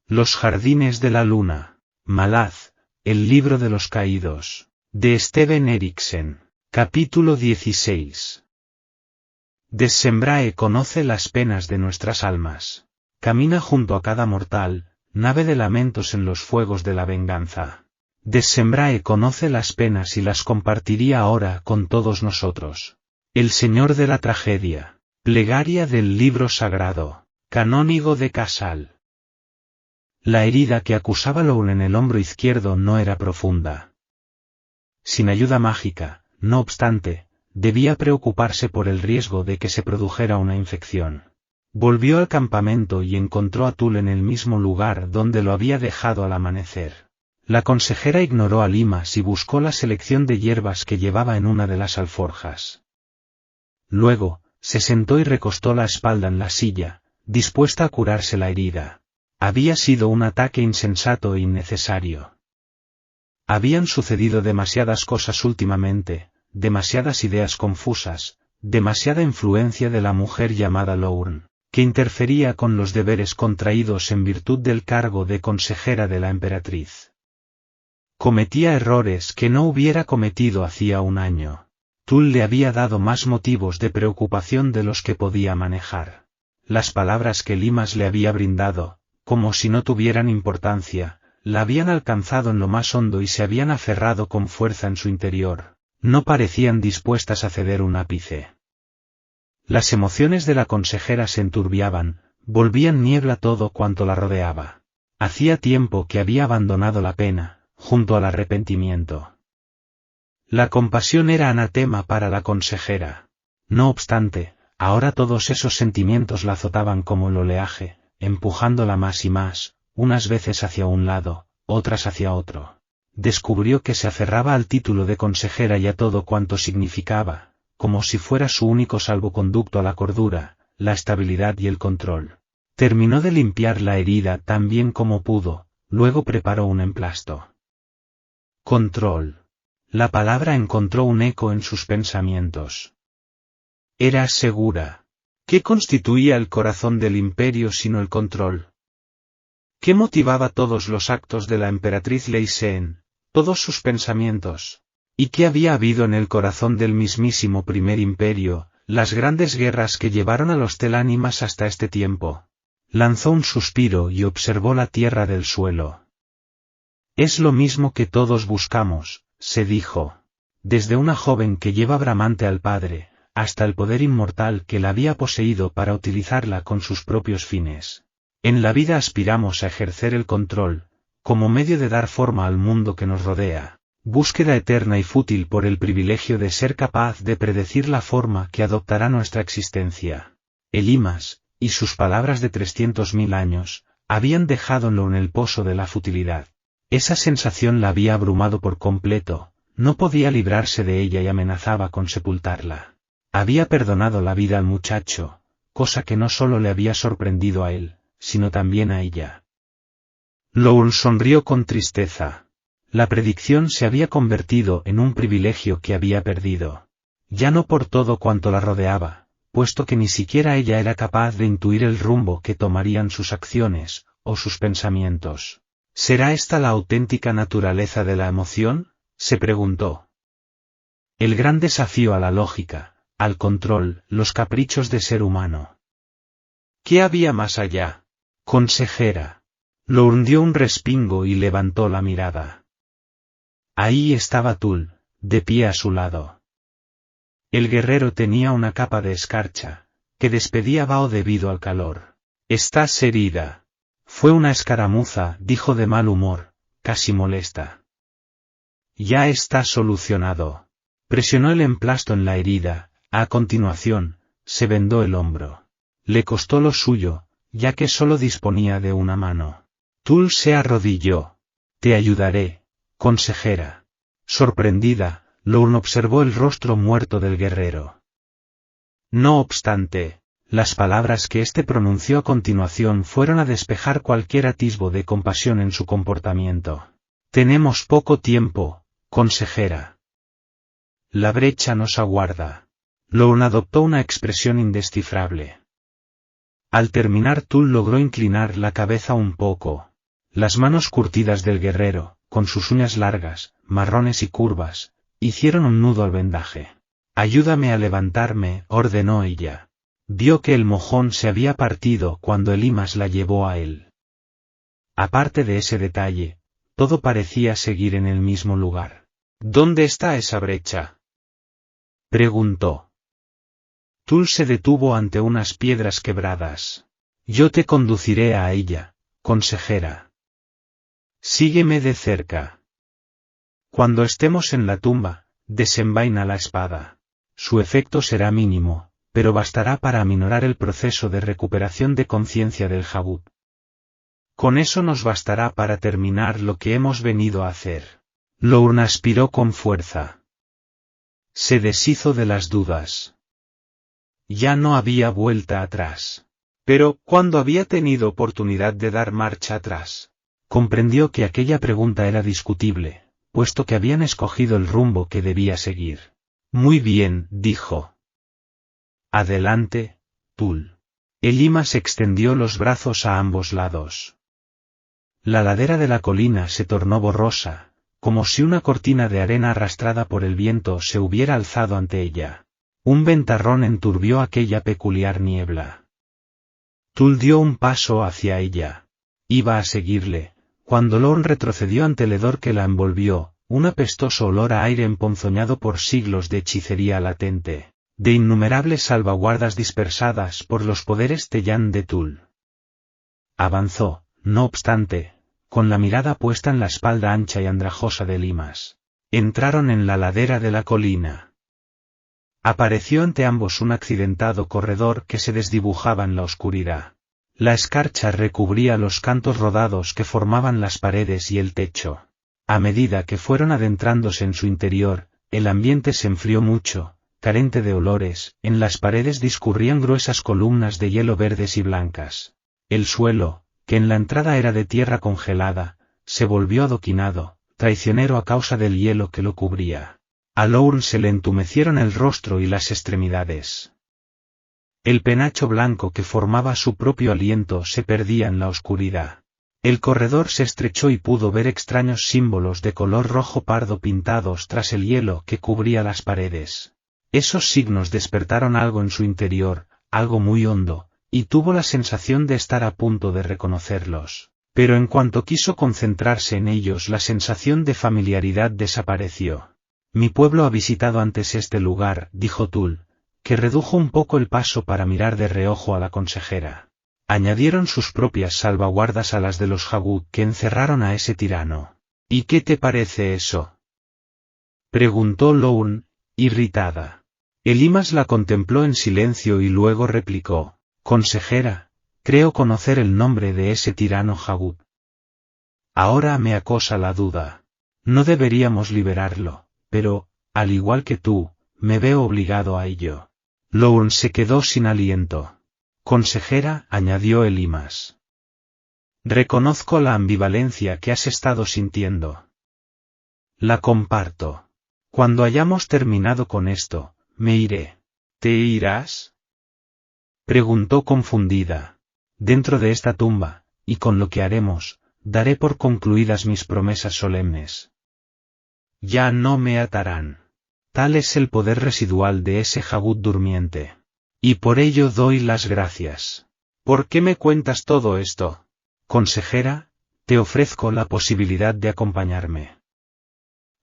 Los jardines de la luna. Malaz, el libro de los caídos. De Steven Eriksen. Capítulo 16. Desembrae conoce las penas de nuestras almas. Camina junto a cada mortal, nave de lamentos en los fuegos de la venganza. Desembrae conoce las penas y las compartiría ahora con todos nosotros. El Señor de la tragedia. Plegaria del libro sagrado. Canónigo de Casal. La herida que acusaba Lowell en el hombro izquierdo no era profunda. Sin ayuda mágica, no obstante, debía preocuparse por el riesgo de que se produjera una infección. Volvió al campamento y encontró a Tull en el mismo lugar donde lo había dejado al amanecer. La consejera ignoró a Limas y buscó la selección de hierbas que llevaba en una de las alforjas. Luego, se sentó y recostó la espalda en la silla, dispuesta a curarse la herida. Había sido un ataque insensato e innecesario. Habían sucedido demasiadas cosas últimamente, demasiadas ideas confusas, demasiada influencia de la mujer llamada Lorne, que interfería con los deberes contraídos en virtud del cargo de consejera de la emperatriz. Cometía errores que no hubiera cometido hacía un año. Tull le había dado más motivos de preocupación de los que podía manejar. Las palabras que Limas le había brindado, como si no tuvieran importancia, la habían alcanzado en lo más hondo y se habían aferrado con fuerza en su interior. No parecían dispuestas a ceder un ápice. Las emociones de la consejera se enturbiaban, volvían niebla todo cuanto la rodeaba. Hacía tiempo que había abandonado la pena, junto al arrepentimiento. La compasión era anatema para la consejera. No obstante, ahora todos esos sentimientos la azotaban como el oleaje, empujándola más y más, unas veces hacia un lado, otras hacia otro. Descubrió que se aferraba al título de consejera y a todo cuanto significaba, como si fuera su único salvoconducto a la cordura, la estabilidad y el control. Terminó de limpiar la herida tan bien como pudo, luego preparó un emplasto. Control. La palabra encontró un eco en sus pensamientos. Era segura. ¿Qué constituía el corazón del imperio sino el control? ¿Qué motivaba todos los actos de la emperatriz Lei Sen, todos sus pensamientos? ¿Y qué había habido en el corazón del mismísimo primer imperio, las grandes guerras que llevaron a los telánimas hasta este tiempo? Lanzó un suspiro y observó la tierra del suelo. Es lo mismo que todos buscamos, se dijo. Desde una joven que lleva bramante al padre, hasta el poder inmortal que la había poseído para utilizarla con sus propios fines. En la vida aspiramos a ejercer el control, como medio de dar forma al mundo que nos rodea, búsqueda eterna y fútil por el privilegio de ser capaz de predecir la forma que adoptará nuestra existencia. Limas, y sus palabras de 300.000 años, habían dejadolo en el pozo de la futilidad. Esa sensación la había abrumado por completo, no podía librarse de ella y amenazaba con sepultarla. Había perdonado la vida al muchacho, cosa que no solo le había sorprendido a él, sino también a ella. Lowell sonrió con tristeza. La predicción se había convertido en un privilegio que había perdido. Ya no por todo cuanto la rodeaba, puesto que ni siquiera ella era capaz de intuir el rumbo que tomarían sus acciones, o sus pensamientos. ¿Será esta la auténtica naturaleza de la emoción?, se preguntó. El gran desafío a la lógica, al control, los caprichos de ser humano. ¿Qué había más allá? Consejera. Lo hundió un respingo y levantó la mirada. Ahí estaba Tull, de pie a su lado. El guerrero tenía una capa de escarcha, que despedía vaho debido al calor. «Estás herida». Fue una escaramuza, dijo de mal humor, casi molesta. Ya está solucionado. Presionó el emplasto en la herida, a continuación, se vendó el hombro. Le costó lo suyo, ya que solo disponía de una mano. Tull se arrodilló. Te ayudaré, consejera. Sorprendida, Lorne observó el rostro muerto del guerrero. No obstante, las palabras que éste pronunció a continuación fueron a despejar cualquier atisbo de compasión en su comportamiento. Tenemos poco tiempo, consejera. La brecha nos aguarda. Lorne adoptó una expresión indescifrable. Al terminar Tull logró inclinar la cabeza un poco, Las manos curtidas del guerrero, con sus uñas largas, marrones y curvas, hicieron un nudo al vendaje. «Ayúdame a levantarme», ordenó ella. Vio que el mojón se había partido cuando Elimas la llevó a él. Aparte de ese detalle, todo parecía seguir en el mismo lugar. «¿Dónde está esa brecha?», preguntó. Tul se detuvo ante unas piedras quebradas. «Yo te conduciré a ella, consejera. Sígueme de cerca. Cuando estemos en la tumba, desenvaina la espada. Su efecto será mínimo, pero bastará para aminorar el proceso de recuperación de conciencia del Jabut. Con eso nos bastará para terminar lo que hemos venido a hacer». Lorne aspiró con fuerza. Se deshizo de las dudas. Ya no había vuelta atrás. Pero, ¿cuándo había tenido oportunidad de dar marcha atrás? Comprendió que aquella pregunta era discutible, puesto que habían escogido el rumbo que debía seguir. «Muy bien», dijo. «Adelante, Tul». Elimas extendió los brazos a ambos lados. La ladera de la colina se tornó borrosa, como si una cortina de arena arrastrada por el viento se hubiera alzado ante ella. Un ventarrón enturbió aquella peculiar niebla. Tul dio un paso hacia ella. Iba a seguirle, cuando Lorne retrocedió ante el hedor que la envolvió, un apestoso olor a aire emponzoñado por siglos de hechicería latente, de innumerables salvaguardas dispersadas por los poderes Teyán de Tul. Avanzó, no obstante, con la mirada puesta en la espalda ancha y andrajosa de Elimas. Entraron en la ladera de la colina. Apareció ante ambos un accidentado corredor que se desdibujaba en la oscuridad. La escarcha recubría los cantos rodados que formaban las paredes y el techo. A medida que fueron adentrándose en su interior, el ambiente se enfrió mucho, carente de olores, en las paredes discurrían gruesas columnas de hielo verdes y blancas. El suelo, que en la entrada era de tierra congelada, se volvió adoquinado, traicionero a causa del hielo que lo cubría. A Lorne se le entumecieron el rostro y las extremidades. El penacho blanco que formaba su propio aliento se perdía en la oscuridad. El corredor se estrechó y pudo ver extraños símbolos de color rojo pardo pintados tras el hielo que cubría las paredes. Esos signos despertaron algo en su interior, algo muy hondo, y tuvo la sensación de estar a punto de reconocerlos. Pero en cuanto quiso concentrarse en ellos, la sensación de familiaridad desapareció. «Mi pueblo ha visitado antes este lugar», dijo Tul, que redujo un poco el paso para mirar de reojo a la consejera. «Añadieron sus propias salvaguardas a las de los Jabut que encerraron a ese tirano. ¿Y qué te parece eso?», preguntó Lorne, irritada. Elimas la contempló en silencio y luego replicó: «Consejera, creo conocer el nombre de ese tirano Jabut. Ahora me acosa la duda. No deberíamos liberarlo. Pero, al igual que tú, me veo obligado a ello». Lorne se quedó sin aliento. «Consejera», añadió Elimas. «Reconozco la ambivalencia que has estado sintiendo. La comparto. Cuando hayamos terminado con esto, me iré». «¿Te irás?», preguntó confundida. «Dentro de esta tumba, y con lo que haremos, daré por concluidas mis promesas solemnes. Ya no me atarán. Tal es el poder residual de ese Jabut durmiente. Y por ello doy las gracias». «¿Por qué me cuentas todo esto?». «Consejera, te ofrezco la posibilidad de acompañarme».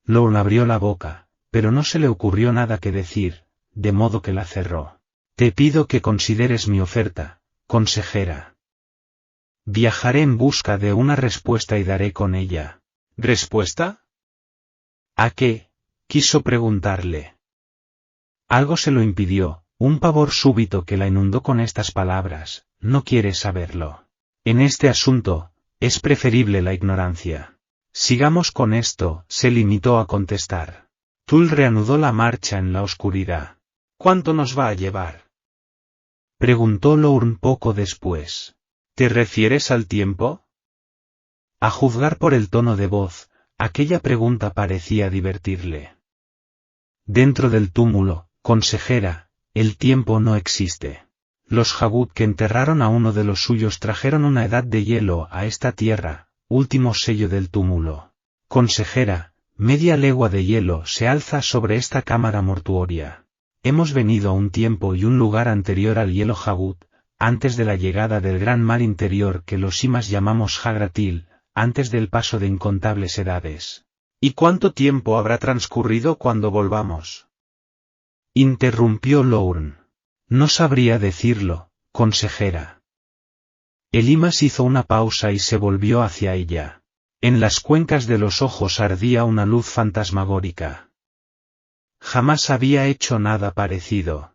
Lorne abrió la boca, pero no se le ocurrió nada que decir, de modo que la cerró. «Te pido que consideres mi oferta, consejera. Viajaré en busca de una respuesta y daré con ella». «¿Respuesta? ¿A qué?», quiso preguntarle. Algo se lo impidió, un pavor súbito que la inundó con estas palabras: «No quieres saberlo. En este asunto, es preferible la ignorancia». «Sigamos con esto», se limitó a contestar. Tul reanudó la marcha en la oscuridad. «¿Cuánto nos va a llevar?», preguntó Lorne poco después. «¿Te refieres al tiempo?». A juzgar por el tono de voz, aquella pregunta parecía divertirle. «Dentro del túmulo, consejera, el tiempo no existe. Los Jabut que enterraron a uno de los suyos trajeron una edad de hielo a esta tierra, último sello del túmulo. Consejera, media legua de hielo se alza sobre esta cámara mortuoria. Hemos venido a un tiempo y un lugar anterior al hielo Jagut, antes de la llegada del gran mar interior que los Simas llamamos Hagratil, antes del paso de incontables edades. ¿Y cuánto tiempo habrá transcurrido cuando volvamos?, interrumpió Lorne. No sabría decirlo, consejera. Elimas hizo una pausa y se volvió hacia ella. En las cuencas de los ojos ardía una luz fantasmagórica. Jamás había hecho nada parecido.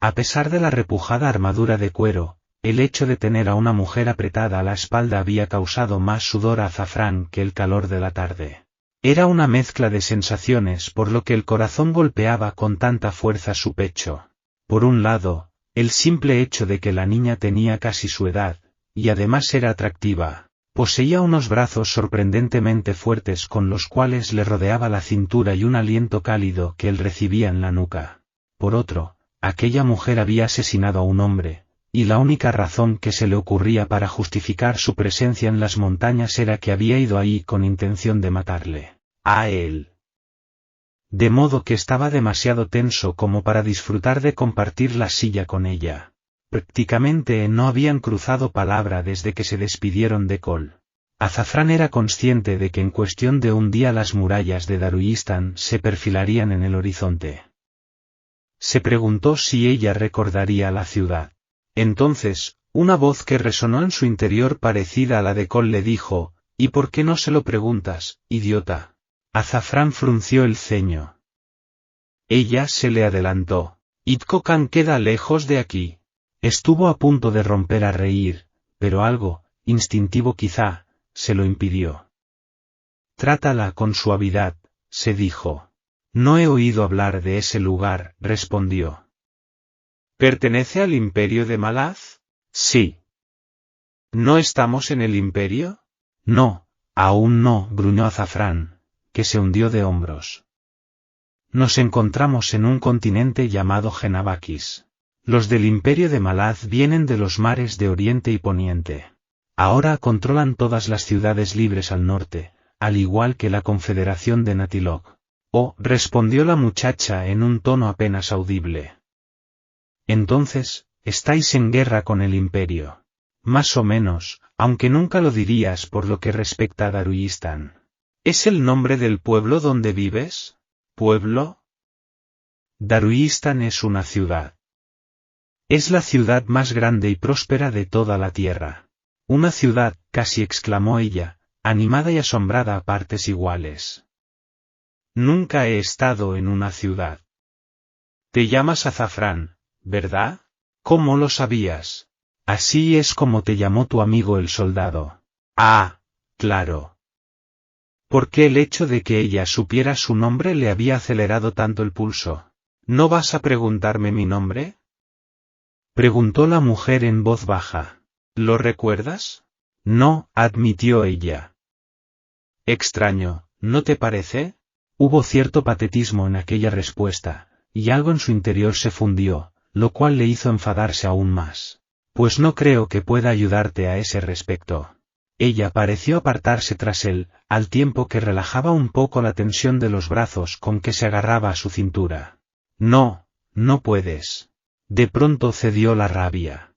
A pesar de la repujada armadura de cuero, el hecho de tener a una mujer apretada a la espalda había causado más sudor a Azafrán que el calor de la tarde. Era una mezcla de sensaciones por lo que el corazón golpeaba con tanta fuerza su pecho. Por un lado, el simple hecho de que la niña tenía casi su edad, y además era atractiva, poseía unos brazos sorprendentemente fuertes con los cuales le rodeaba la cintura y un aliento cálido que él recibía en la nuca. Por otro, aquella mujer había asesinado a un hombre, y la única razón que se le ocurría para justificar su presencia en las montañas era que había ido ahí con intención de matarle, a él. De modo que estaba demasiado tenso como para disfrutar de compartir la silla con ella. Prácticamente no habían cruzado palabra desde que se despidieron de Cole. Azafrán era consciente de que en cuestión de un día las murallas de Daruistan se perfilarían en el horizonte. Se preguntó si ella recordaría la ciudad. Entonces, una voz que resonó en su interior parecida a la de Cole le dijo, «¿Y por qué no se lo preguntas, idiota?». Azafrán frunció el ceño. Ella se le adelantó. «Itkokan queda lejos de aquí». Estuvo a punto de romper a reír, pero algo, instintivo quizá, se lo impidió. «Trátala con suavidad», se dijo. «No he oído hablar de ese lugar», respondió. «¿Pertenece al Imperio de Malaz?» «Sí». «¿No estamos en el Imperio?» «No, aún no», gruñó Azafrán, que se hundió de hombros. «Nos encontramos en un continente llamado Genabakis. Los del Imperio de Malaz vienen de los mares de Oriente y Poniente. Ahora controlan todas las ciudades libres al norte, al igual que la Confederación de Natilok». «Oh», respondió la muchacha en un tono apenas audible. «Entonces, estáis en guerra con el Imperio». «Más o menos, aunque nunca lo dirías por lo que respecta a Daruistan». «¿Es el nombre del pueblo donde vives?» «¿Pueblo?» «Daruistan es una ciudad. Es la ciudad más grande y próspera de toda la tierra». «Una ciudad», casi exclamó ella, animada y asombrada a partes iguales. «Nunca he estado en una ciudad». «Te llamas Azafrán, ¿verdad? ¿Cómo lo sabías?» «Así es como te llamó tu amigo el soldado». «Ah, claro». ¿Por qué el hecho de que ella supiera su nombre le había acelerado tanto el pulso? «¿No vas a preguntarme mi nombre?», preguntó la mujer en voz baja. «¿Lo recuerdas?» «No», admitió ella. «Extraño, ¿no te parece?». Hubo cierto patetismo en aquella respuesta, y algo en su interior se fundió, lo cual le hizo enfadarse aún más. «Pues no creo que pueda ayudarte a ese respecto». Ella pareció apartarse tras él, al tiempo que relajaba un poco la tensión de los brazos con que se agarraba a su cintura. «No, no puedes». De pronto cedió la rabia.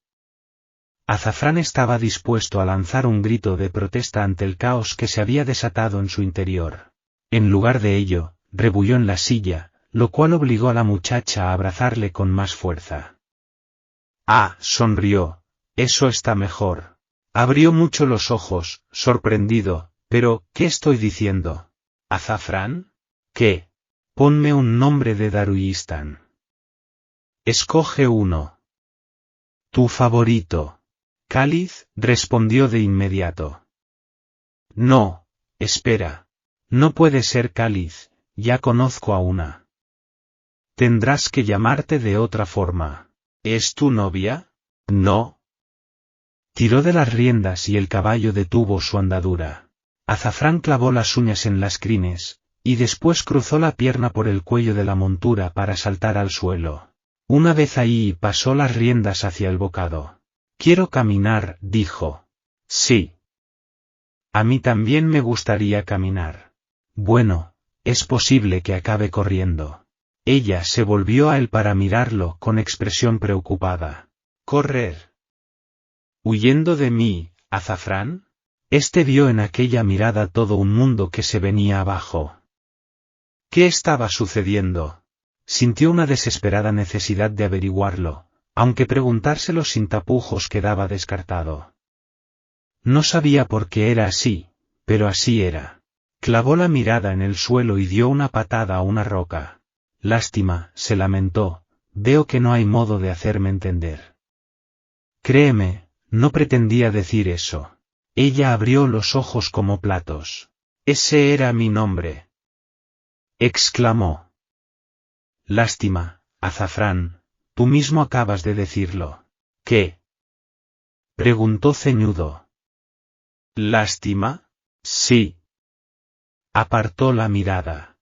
Azafrán estaba dispuesto a lanzar un grito de protesta ante el caos que se había desatado en su interior. En lugar de ello, rebulló en la silla, lo cual obligó a la muchacha a abrazarle con más fuerza. «Ah», sonrió, «eso está mejor». Abrió mucho los ojos, sorprendido, «¿Pero, qué estoy diciendo? ¿Azafrán? ¿Qué? Ponme un nombre de Daruistan». «Escoge uno». «Tu favorito». «Cáliz», respondió de inmediato. «No, espera. No puede ser Cáliz, ya conozco a una». «Tendrás que llamarte de otra forma». «¿Es tu novia?» «No». Tiró de las riendas y el caballo detuvo su andadura. Azafrán clavó las uñas en las crines, y después cruzó la pierna por el cuello de la montura para saltar al suelo. Una vez ahí pasó las riendas hacia el bocado. «Quiero caminar», dijo. «Sí». A mí también me gustaría caminar. Bueno, es posible que acabe corriendo. Ella se volvió a él para mirarlo con expresión preocupada. ¿Correr? ¿Huyendo de mí, Azafrán? Este vio en aquella mirada todo un mundo que se venía abajo. ¿Qué estaba sucediendo? Sintió una desesperada necesidad de averiguarlo, aunque preguntárselo sin tapujos quedaba descartado. No sabía por qué era así, pero así era. Clavó la mirada en el suelo y dio una patada a una roca. Lástima, se lamentó, veo que no hay modo de hacerme entender. Créeme, no pretendía decir eso. Ella abrió los ojos como platos. Ese era mi nombre. Exclamó. Lástima, Azafrán, tú mismo acabas de decirlo. ¿Qué? Preguntó ceñudo. ¿Lástima? Sí. Apartó la mirada.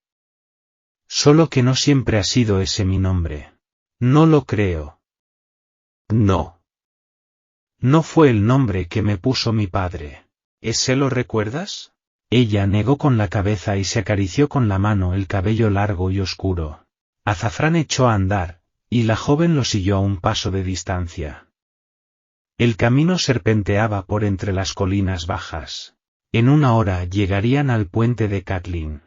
Solo que no siempre ha sido ese mi nombre. No lo creo. No. No fue el nombre que me puso mi padre. ¿Ese lo recuerdas? Ella negó con la cabeza y se acarició con la mano el cabello largo y oscuro. Azafrán echó a andar, y la joven lo siguió a un paso de distancia. El camino serpenteaba por entre las colinas bajas. En una hora llegarían al puente de Catlin.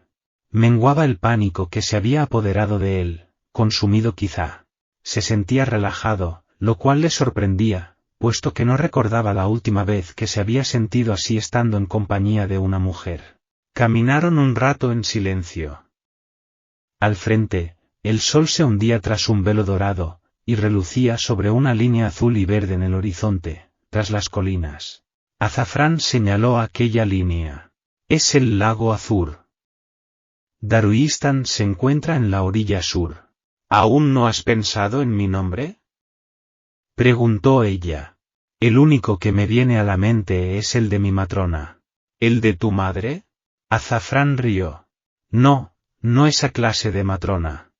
Menguaba el pánico que se había apoderado de él, consumido quizá. Se sentía relajado, lo cual le sorprendía, puesto que no recordaba la última vez que se había sentido así estando en compañía de una mujer. Caminaron un rato en silencio. Al frente, el sol se hundía tras un velo dorado, y relucía sobre una línea azul y verde en el horizonte, tras las colinas. Azafrán señaló aquella línea. Es el lago Azur. Daruistán se encuentra en la orilla sur. ¿Aún no has pensado en mi nombre? Preguntó ella. El único que me viene a la mente es el de mi matrona. ¿El de tu madre? Azafrán rió. No, no esa clase de matrona.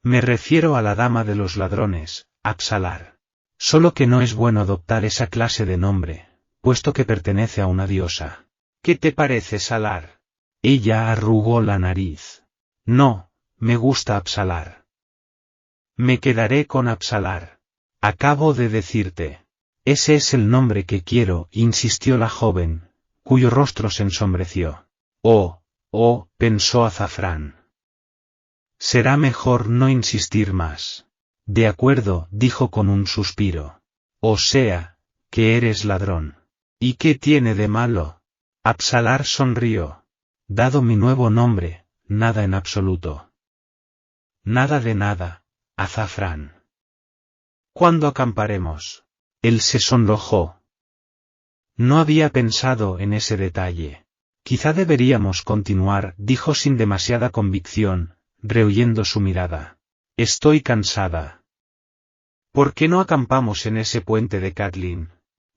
Me refiero a la dama de los ladrones, Apsalar. Solo que no es bueno adoptar esa clase de nombre, puesto que pertenece a una diosa. ¿Qué te parece Salar? Ella arrugó la nariz. No, me gusta Apsalar. Me quedaré con Apsalar. Acabo de decirte. Ese es el nombre que quiero, insistió la joven, cuyo rostro se ensombreció. Oh, pensó Azafrán. Será mejor no insistir más. De acuerdo, dijo con un suspiro. O sea, que eres ladrón. ¿Y qué tiene de malo? Apsalar sonrió. Dado mi nuevo nombre, nada en absoluto. Nada de nada, Azafrán. ¿Cuándo acamparemos? Él se sonrojó. No había pensado en ese detalle. Quizá deberíamos continuar, dijo sin demasiada convicción, rehuyendo su mirada. Estoy cansada. ¿Por qué no acampamos en ese puente de Catlin?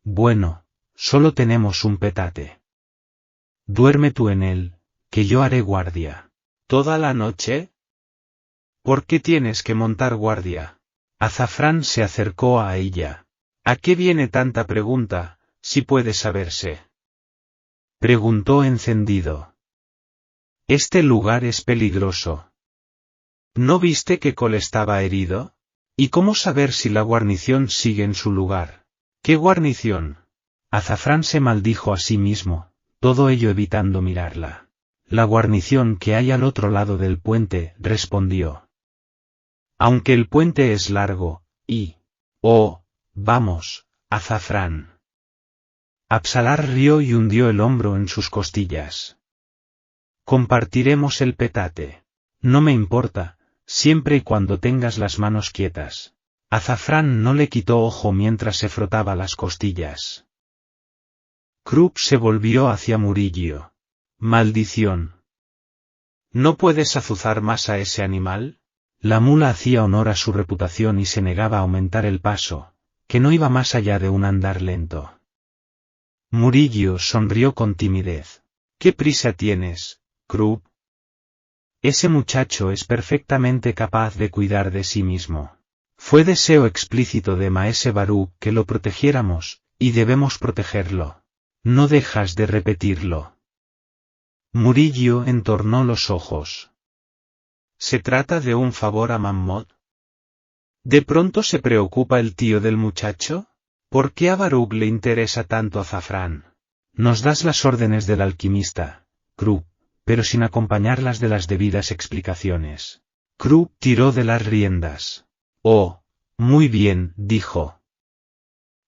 Bueno, solo tenemos un petate. Duerme tú en él, que yo haré guardia. ¿Toda la noche? ¿Por qué tienes que montar guardia? Azafrán se acercó a ella. ¿A qué viene tanta pregunta, si puede saberse? Preguntó encendido. Este lugar es peligroso. ¿No viste que Cole estaba herido? ¿Y cómo saber si la guarnición sigue en su lugar? ¿Qué guarnición? Azafrán se maldijo a sí mismo, todo ello evitando mirarla. La guarnición que hay al otro lado del puente, respondió. Aunque el puente es largo, y... Oh, vamos, Azafrán. Apsalar rió y hundió el hombro en sus costillas. Compartiremos el petate. No me importa, siempre y cuando tengas las manos quietas. Azafrán no le quitó ojo mientras se frotaba las costillas. Krupp se volvió hacia Murillo. Maldición. ¿No puedes azuzar más a ese animal? La mula hacía honor a su reputación y se negaba a aumentar el paso, que no iba más allá de un andar lento. Murillo sonrió con timidez. ¿Qué prisa tienes, Krupp? Ese muchacho es perfectamente capaz de cuidar de sí mismo. Fue deseo explícito de Maese Baruch que lo protegiéramos, y debemos protegerlo. No dejas de repetirlo. Murillo entornó los ojos. ¿Se trata de un favor a Mahmoud? ¿De pronto se preocupa el tío del muchacho? ¿Por qué a Baruch le interesa tanto Azafrán? Nos das las órdenes del alquimista, Krupp, pero sin acompañarlas de las debidas explicaciones. Krupp tiró de las riendas. Oh, muy bien, dijo.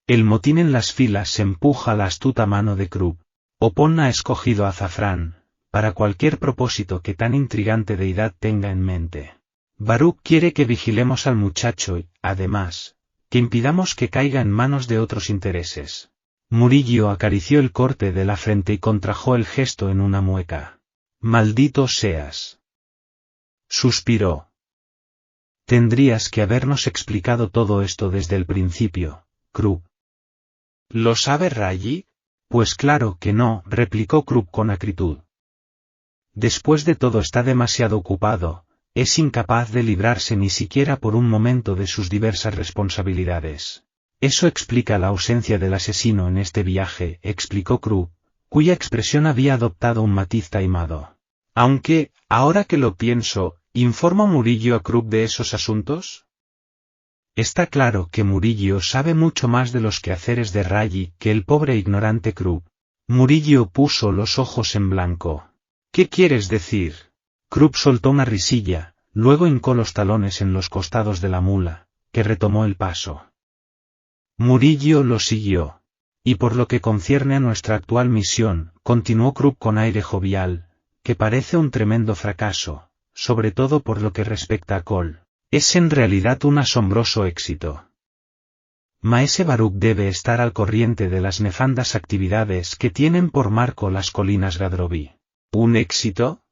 El motín en las filas se empuja a la astuta mano de Krupp. Opon ha escogido a Azafrán, para cualquier propósito que tan intrigante deidad tenga en mente. Baruch quiere que vigilemos al muchacho y, además, que impidamos que caiga en manos de otros intereses. Murillo acarició el corte de la frente y contrajo el gesto en una mueca. Maldito seas. Suspiró. Tendrías que habernos explicado todo esto desde el principio, Krupp. ¿Lo sabe Rayi? Pues claro que no, replicó Krupp con acritud. Después de todo está demasiado ocupado, es incapaz de librarse ni siquiera por un momento de sus diversas responsabilidades. Eso explica la ausencia del asesino en este viaje, explicó Krupp, cuya expresión había adoptado un matiz taimado. Aunque, ahora que lo pienso, ¿informa Murillo a Krupp de esos asuntos? Está claro que Murillo sabe mucho más de los quehaceres de Rayi que el pobre ignorante Krupp. Murillo puso los ojos en blanco. ¿Qué quieres decir? Krupp soltó una risilla, luego hincó los talones en los costados de la mula, que retomó el paso. Murillo lo siguió. Y por lo que concierne a nuestra actual misión, continuó Krupp con aire jovial, que parece un tremendo fracaso, sobre todo por lo que respecta a Cole. Es en realidad un asombroso éxito. Maese Baruch debe estar al corriente de las nefandas actividades que tienen por marco las colinas Gadrovi. ¿Un éxito?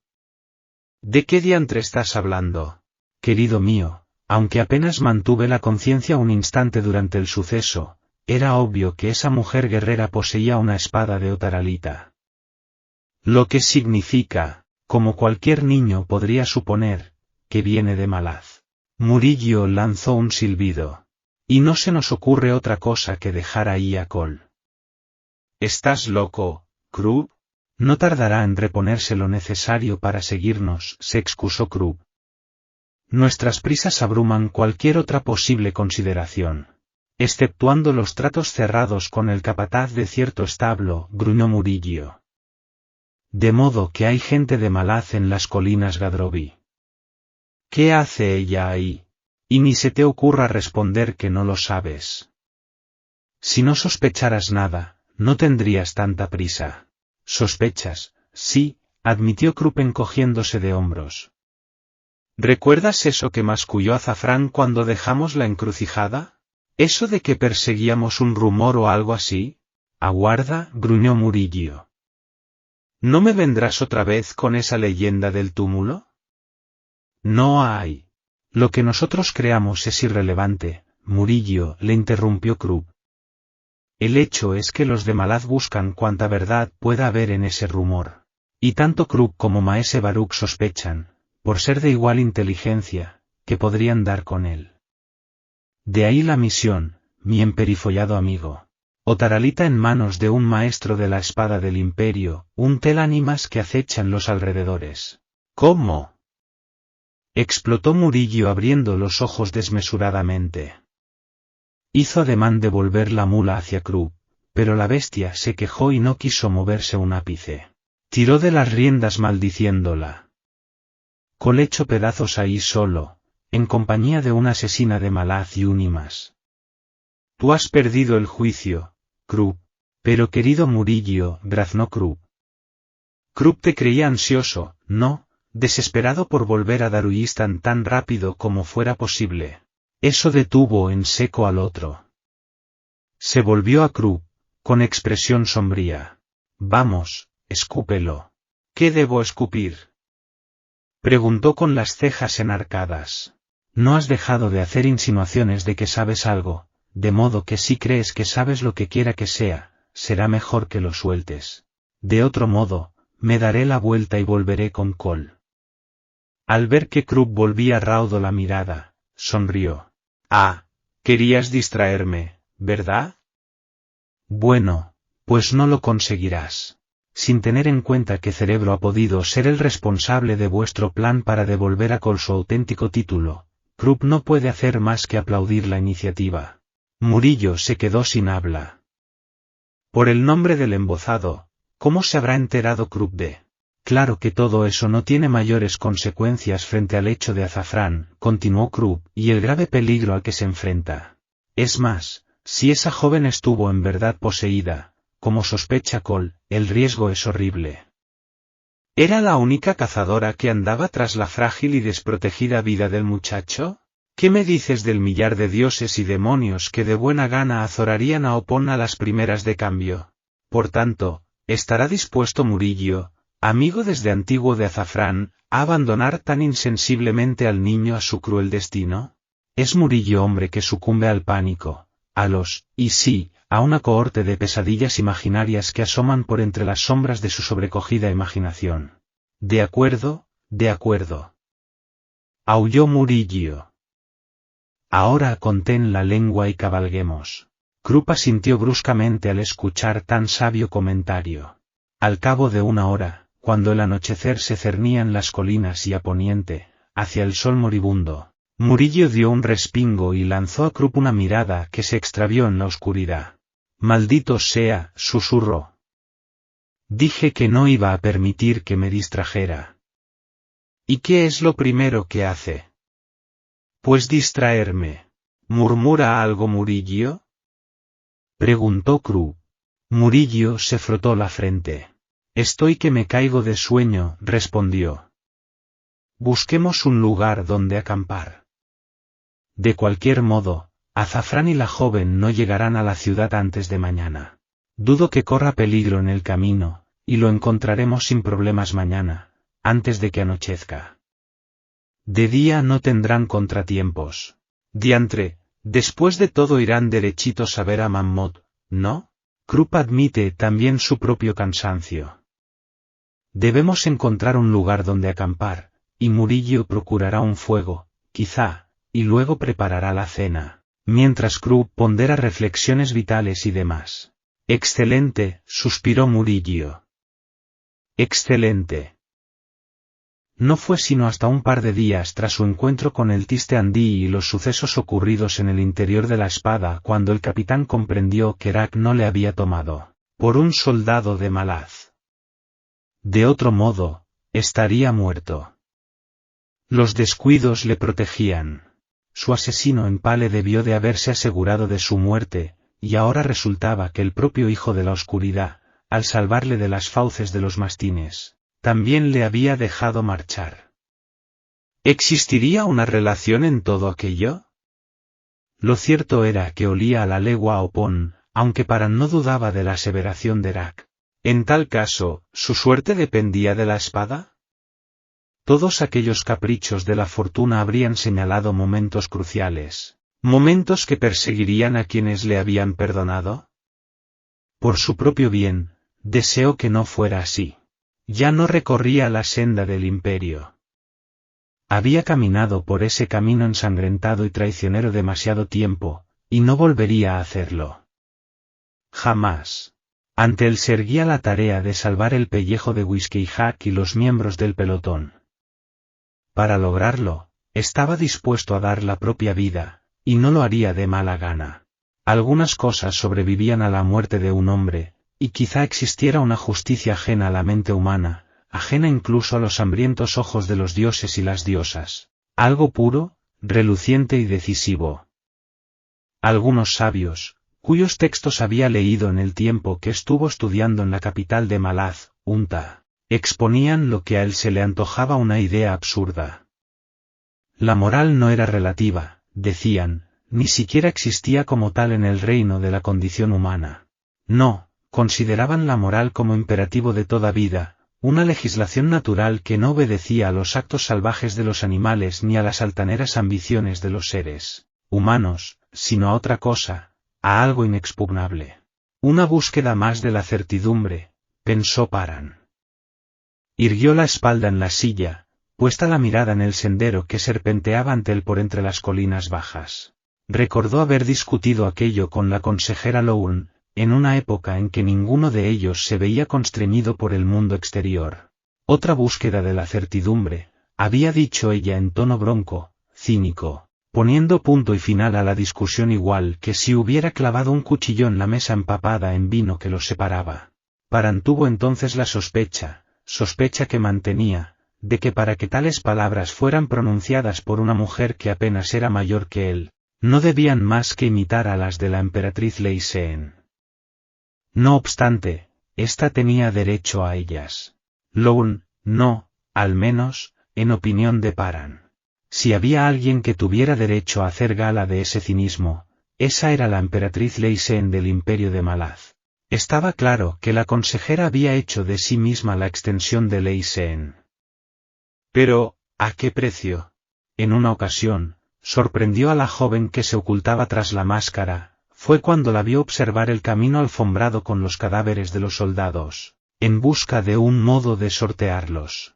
¿De qué diantre estás hablando? Querido mío, aunque apenas mantuve la conciencia un instante durante el suceso, era obvio que esa mujer guerrera poseía una espada de Otaralita. Lo que significa, como cualquier niño podría suponer, que viene de Malaz. Murillo lanzó un silbido. Y no se nos ocurre otra cosa que dejar ahí a Cole. ¿Estás loco, Krupp? No tardará en reponerse lo necesario para seguirnos, se excusó Krupp. Nuestras prisas abruman cualquier otra posible consideración. Exceptuando los tratos cerrados con el capataz de cierto establo, gruñó Murillo. De modo que hay gente de Malaz en las colinas Gadrovi. ¿Qué hace ella ahí? Y ni se te ocurra responder que no lo sabes. Si no sospecharas nada, no tendrías tanta prisa. ¿Sospechas? Sí, admitió Krupp encogiéndose de hombros. ¿Recuerdas eso que masculló Azafrán cuando dejamos la encrucijada? ¿Eso de que perseguíamos un rumor o algo así? Aguarda, gruñó Murillo. ¿No me vendrás otra vez con esa leyenda del túmulo? No hay. Lo que nosotros creamos es irrelevante, Murillo, le interrumpió Krupp. El hecho es que los de Malaz buscan cuanta verdad pueda haber en ese rumor. Y tanto Krupp como Maese Baruch sospechan, por ser de igual inteligencia, que podrían dar con él. De ahí la misión, mi emperifollado amigo. Otaralita en manos de un maestro de la espada del imperio, un tel ánimas que acechan los alrededores. ¿Cómo? Explotó Murillo abriendo los ojos desmesuradamente. Hizo ademán de volver la mula hacia Krupp, pero la bestia se quejó y no quiso moverse un ápice. Tiró de las riendas maldiciéndola. Cole hecho pedazos ahí solo, en compañía de una asesina de Malaz y un más. Tú has perdido el juicio, Krupp. Pero querido Murillo, graznó Krupp. Krupp te creía ansioso, ¿no? Desesperado por volver a Daruistan tan rápido como fuera posible. Eso detuvo en seco al otro. Se volvió a Krupp, con expresión sombría. Vamos, escúpelo. ¿Qué debo escupir? Preguntó con las cejas enarcadas. No has dejado de hacer insinuaciones de que sabes algo, de modo que si crees que sabes lo que quiera que sea, será mejor que lo sueltes. De otro modo, me daré la vuelta y volveré con Cole. Al ver que Krupp volvía raudo la mirada, sonrió. Ah, querías distraerme, ¿verdad? Bueno, Pues no lo conseguirás. Sin tener en cuenta que Cerebro ha podido ser el responsable de vuestro plan para devolver a Cole su auténtico título, Krupp no puede hacer más que aplaudir la iniciativa. Murillo se quedó sin habla. Por el nombre del embozado, ¿cómo se habrá enterado Krupp de? Claro que todo eso no tiene mayores consecuencias frente al hecho de Azafrán, continuó Krupp, y el grave peligro al que se enfrenta. Es más, si esa joven estuvo en verdad poseída, como sospecha Cole, el riesgo es horrible. ¿Era la única cazadora que andaba tras la frágil y desprotegida vida del muchacho? ¿Qué me dices del millar de dioses y demonios que de buena gana azorarían a Opón a las primeras de cambio? Por tanto, ¿estará dispuesto Murillo, amigo desde antiguo de Azafrán, a abandonar tan insensiblemente al niño a su cruel destino? Es Murillo hombre que sucumbe al pánico, a una cohorte de pesadillas imaginarias que asoman por entre las sombras de su sobrecogida imaginación. De acuerdo. Aulló Murillo. Ahora contén la lengua y cabalguemos. Krupp asintió bruscamente al escuchar tan sabio comentario. Al cabo de una hora, cuando el anochecer se cernía en las colinas y a poniente, hacia el sol moribundo, Murillo dio un respingo y lanzó a Krupp una mirada que se extravió en la oscuridad. Maldito sea, susurró. Dije que no iba a permitir que me distrajera. ¿Y qué es lo primero que hace? Pues distraerme. ¿Murmura algo Murillo? Preguntó Krupp. Murillo se frotó la frente. Estoy que me caigo de sueño, respondió. Busquemos un lugar donde acampar. De cualquier modo, Azafrán y la joven no llegarán a la ciudad antes de mañana. Dudo que corra peligro en el camino, y lo encontraremos sin problemas mañana, antes de que anochezca. De día no tendrán contratiempos. Diantre, después de todo irán derechitos a ver a Mammoth, ¿no? Krupp admite también su propio cansancio. Debemos encontrar un lugar donde acampar, y Murillo procurará un fuego, quizá, y luego preparará la cena, mientras Krupp pondera reflexiones vitales y demás. Excelente, suspiró Murillo. Excelente. No fue sino hasta un par de días tras su encuentro con el Tiste Andí y los sucesos ocurridos en el interior de la espada cuando el capitán comprendió que Rack no le había tomado por un soldado de Malaz. De otro modo, estaría muerto. Los descuidos le protegían. Su asesino en Pale debió de haberse asegurado de su muerte, y ahora resultaba que el propio hijo de la oscuridad, al salvarle de las fauces de los mastines, también le había dejado marchar. ¿Existiría una relación en todo aquello? Lo cierto era que olía a la legua a Opón, aunque Paran no dudaba de la aseveración de Rack. En tal caso, ¿su suerte dependía de la espada? Todos aquellos caprichos de la fortuna habrían señalado momentos cruciales, momentos que perseguirían a quienes le habían perdonado. Por su propio bien, deseó que no fuera así. Ya no recorría la senda del imperio. Había caminado por ese camino ensangrentado y traicionero demasiado tiempo, y no volvería a hacerlo. Jamás. Ante él se erguía la tarea de salvar el pellejo de Whiskey Jack y los miembros del pelotón. Para lograrlo, estaba dispuesto a dar la propia vida, y no lo haría de mala gana. Algunas cosas sobrevivían a la muerte de un hombre, y quizá existiera una justicia ajena a la mente humana, ajena incluso a los hambrientos ojos de los dioses y las diosas. Algo puro, reluciente y decisivo. Algunos sabios, cuyos textos había leído en el tiempo que estuvo estudiando en la capital de Malaz, Unta, exponían lo que a él se le antojaba una idea absurda. La moral no era relativa, decían, ni siquiera existía como tal en el reino de la condición humana. No, consideraban la moral como imperativo de toda vida, una legislación natural que no obedecía a los actos salvajes de los animales ni a las altaneras ambiciones de los seres humanos, sino a otra cosa, a algo inexpugnable. Una búsqueda más de la certidumbre, pensó Paran. Irguió la espalda en la silla, puesta la mirada en el sendero que serpenteaba ante él por entre las colinas bajas. Recordó haber discutido aquello con la consejera Lowen, en una época en que ninguno de ellos se veía constreñido por el mundo exterior. Otra búsqueda de la certidumbre, había dicho ella en tono bronco, cínico, poniendo punto y final a la discusión igual que si hubiera clavado un cuchillo en la mesa empapada en vino que los separaba. Paran tuvo entonces la sospecha que mantenía, de que para que tales palabras fueran pronunciadas por una mujer que apenas era mayor que él, no debían más que imitar a las de la emperatriz Lei Sen. No obstante, ésta tenía derecho a ellas. Lowell, no, al menos, en opinión de Paran. Si había alguien que tuviera derecho a hacer gala de ese cinismo, esa era la emperatriz Lei Sen del Imperio de Malaz. Estaba claro que la consejera había hecho de sí misma la extensión de Lei Sen. Pero, ¿a qué precio? En una ocasión, sorprendió a la joven que se ocultaba tras la máscara, fue cuando la vio observar el camino alfombrado con los cadáveres de los soldados, en busca de un modo de sortearlos.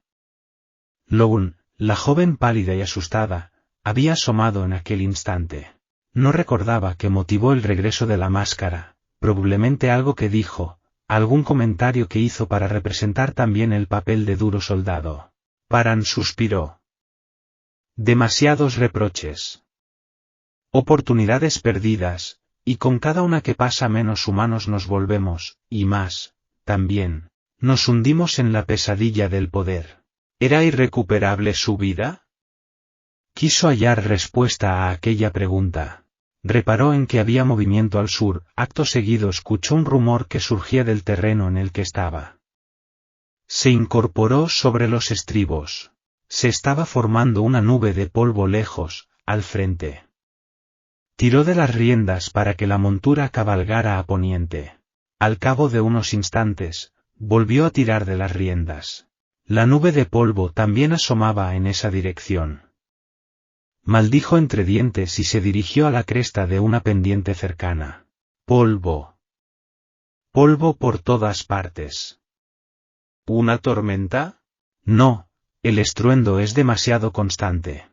Lowell, la joven pálida y asustada, había asomado en aquel instante. No recordaba qué motivó el regreso de la máscara, probablemente algo que dijo, algún comentario que hizo para representar también el papel de duro soldado. Paran suspiró. Demasiados reproches. Oportunidades perdidas, y con cada una que pasa menos humanos nos volvemos, y más, también, nos hundimos en la pesadilla del poder. ¿Era irrecuperable su vida? Quiso hallar respuesta a aquella pregunta. Reparó en que había movimiento al sur, acto seguido escuchó un rumor que surgía del terreno en el que estaba. Se incorporó sobre los estribos. Se estaba formando una nube de polvo lejos, al frente. Tiró de las riendas para que la montura cabalgara a poniente. Al cabo de unos instantes, volvió a tirar de las riendas. La nube de polvo también asomaba en esa dirección. Maldijo entre dientes y se dirigió a la cresta de una pendiente cercana. Polvo. Polvo por todas partes. ¿Una tormenta? No, el estruendo es demasiado constante.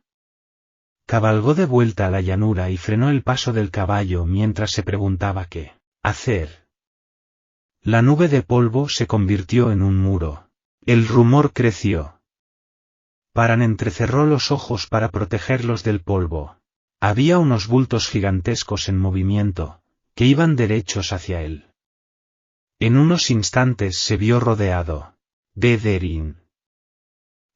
Cabalgó de vuelta a la llanura y frenó el paso del caballo mientras se preguntaba qué hacer. La nube de polvo se convirtió en un muro. El rumor creció. Paran entrecerró los ojos para protegerlos del polvo. Había unos bultos gigantescos en movimiento, que iban derechos hacia él. En unos instantes se vio rodeado. Bederin.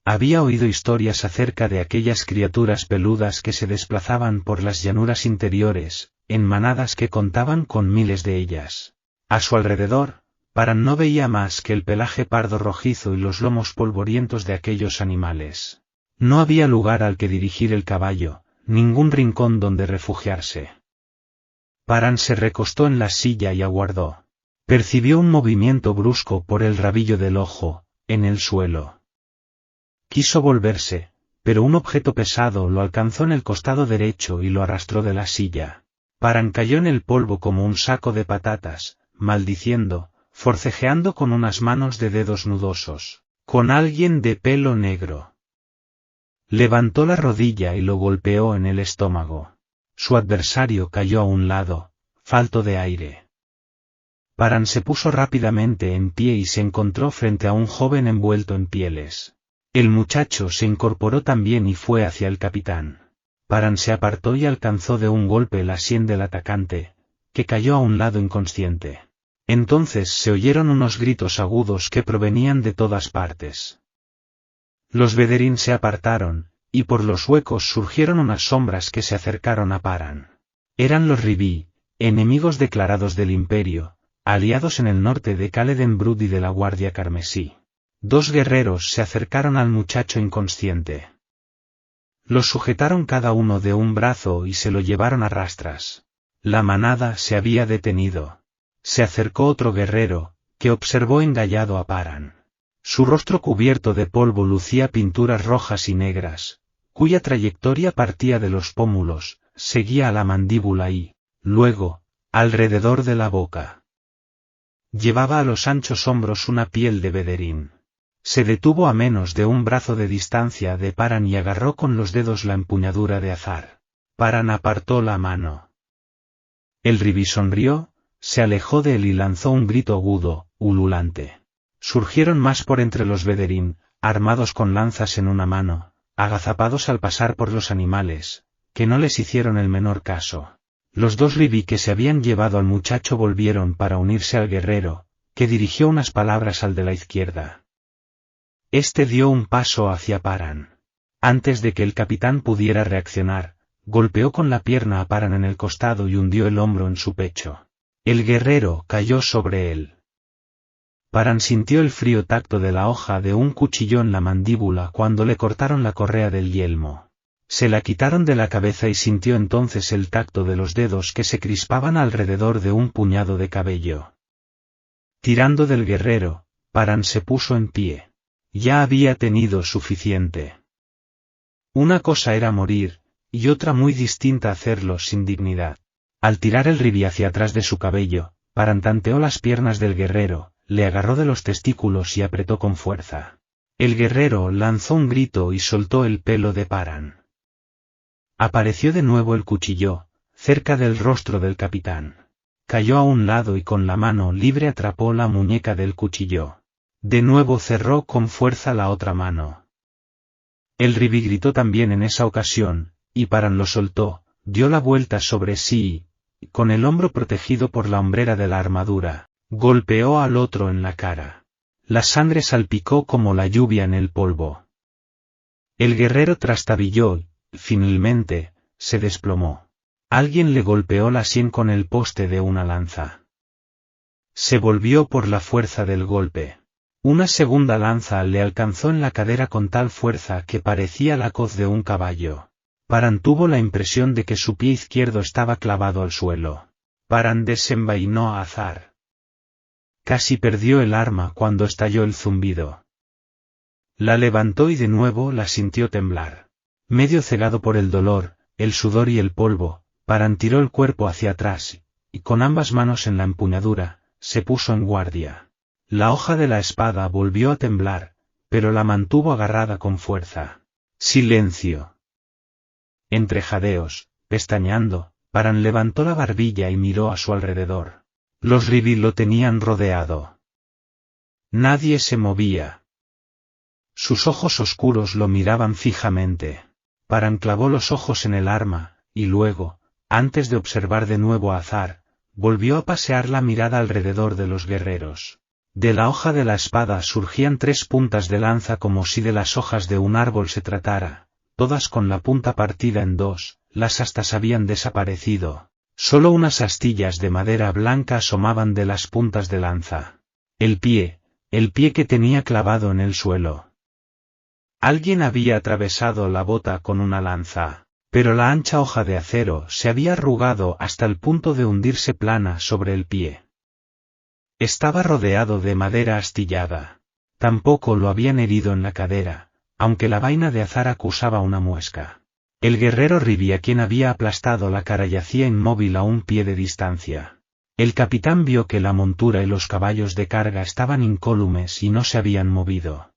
Había oído historias acerca de aquellas criaturas peludas que se desplazaban por las llanuras interiores, en manadas que contaban con miles de ellas. A su alrededor, Paran no veía más que el pelaje pardo rojizo y los lomos polvorientos de aquellos animales. No había lugar al que dirigir el caballo, ningún rincón donde refugiarse. Paran se recostó en la silla y aguardó. Percibió un movimiento brusco por el rabillo del ojo, en el suelo. Quiso volverse, pero un objeto pesado lo alcanzó en el costado derecho y lo arrastró de la silla. Paran cayó en el polvo como un saco de patatas, maldiciendo, forcejeando con unas manos de dedos nudosos, con alguien de pelo negro. Levantó la rodilla y lo golpeó en el estómago. Su adversario cayó a un lado, falto de aire. Paran se puso rápidamente en pie y se encontró frente a un joven envuelto en pieles. El muchacho se incorporó también y fue hacia el capitán. Paran se apartó y alcanzó de un golpe la sien del atacante, que cayó a un lado inconsciente. Entonces se oyeron unos gritos agudos que provenían de todas partes. Los Bederin se apartaron, y por los huecos surgieron unas sombras que se acercaron a Paran. Eran los Ribí, enemigos declarados del imperio, aliados en el norte de Khaled-en-Brud y de la Guardia Carmesí. Dos guerreros se acercaron al muchacho inconsciente. Los sujetaron cada uno de un brazo y se lo llevaron a rastras. La manada se había detenido. Se acercó otro guerrero, que observó engallado a Paran. Su rostro cubierto de polvo lucía pinturas rojas y negras, cuya trayectoria partía de los pómulos, seguía a la mandíbula y, luego, alrededor de la boca. Llevaba a los anchos hombros una piel de Bederin. Se detuvo a menos de un brazo de distancia de Paran y agarró con los dedos la empuñadura de azar. Paran apartó la mano. El Ribí sonrió, se alejó de él y lanzó un grito agudo, ululante. Surgieron más por entre los Bederín, armados con lanzas en una mano, agazapados al pasar por los animales, que no les hicieron el menor caso. Los dos Ribi que se habían llevado al muchacho volvieron para unirse al guerrero, que dirigió unas palabras al de la izquierda. Este dio un paso hacia Paran. Antes de que el capitán pudiera reaccionar, golpeó con la pierna a Paran en el costado y hundió el hombro en su pecho. El guerrero cayó sobre él. Paran sintió el frío tacto de la hoja de un cuchillo en la mandíbula cuando le cortaron la correa del yelmo. Se la quitaron de la cabeza y sintió entonces el tacto de los dedos que se crispaban alrededor de un puñado de cabello. Tirando del guerrero, Paran se puso en pie. Ya había tenido suficiente. Una cosa era morir, y otra muy distinta hacerlo sin dignidad. Al tirar el ribí hacia atrás de su cabello, Paran tanteó las piernas del guerrero, le agarró de los testículos y apretó con fuerza. El guerrero lanzó un grito y soltó el pelo de Paran. Apareció de nuevo el cuchillo, cerca del rostro del capitán. Cayó a un lado y con la mano libre atrapó la muñeca del cuchillo. De nuevo cerró con fuerza la otra mano. El ribí gritó también en esa ocasión, y Paran lo soltó, dio la vuelta sobre sí y, con el hombro protegido por la hombrera de la armadura, golpeó al otro en la cara. La sangre salpicó como la lluvia en el polvo. El guerrero trastabilló y, finalmente, se desplomó. Alguien le golpeó la sien con el poste de una lanza. Se volvió por la fuerza del golpe. Una segunda lanza le alcanzó en la cadera con tal fuerza que parecía la coz de un caballo. Paran tuvo la impresión de que su pie izquierdo estaba clavado al suelo. Paran desenvainó a azar. Casi perdió el arma cuando estalló el zumbido. La levantó y de nuevo la sintió temblar. Medio cegado por el dolor, el sudor y el polvo, Paran tiró el cuerpo hacia atrás, y con ambas manos en la empuñadura, se puso en guardia. La hoja de la espada volvió a temblar, pero la mantuvo agarrada con fuerza. Silencio. Entre jadeos, pestañeando, Paran levantó la barbilla y miró a su alrededor. Los Ribi lo tenían rodeado. Nadie se movía. Sus ojos oscuros lo miraban fijamente. Paran clavó los ojos en el arma, y luego, antes de observar de nuevo a Azar, volvió a pasear la mirada alrededor de los guerreros. De la hoja de la espada surgían 3 puntas de lanza como si de las hojas de un árbol se tratara, todas con la punta partida en 2, las astas habían desaparecido, solo unas astillas de madera blanca asomaban de las puntas de lanza. El pie que tenía clavado en el suelo. Alguien había atravesado la bota con una lanza, pero la ancha hoja de acero se había arrugado hasta el punto de hundirse plana sobre el pie. Estaba rodeado de madera astillada. Tampoco lo habían herido en la cadera, aunque la vaina de azar acusaba una muesca. El guerrero Ribi a quien había aplastado la cara yacía inmóvil a un pie de distancia. El capitán vio que la montura y los caballos de carga estaban incólumes y no se habían movido.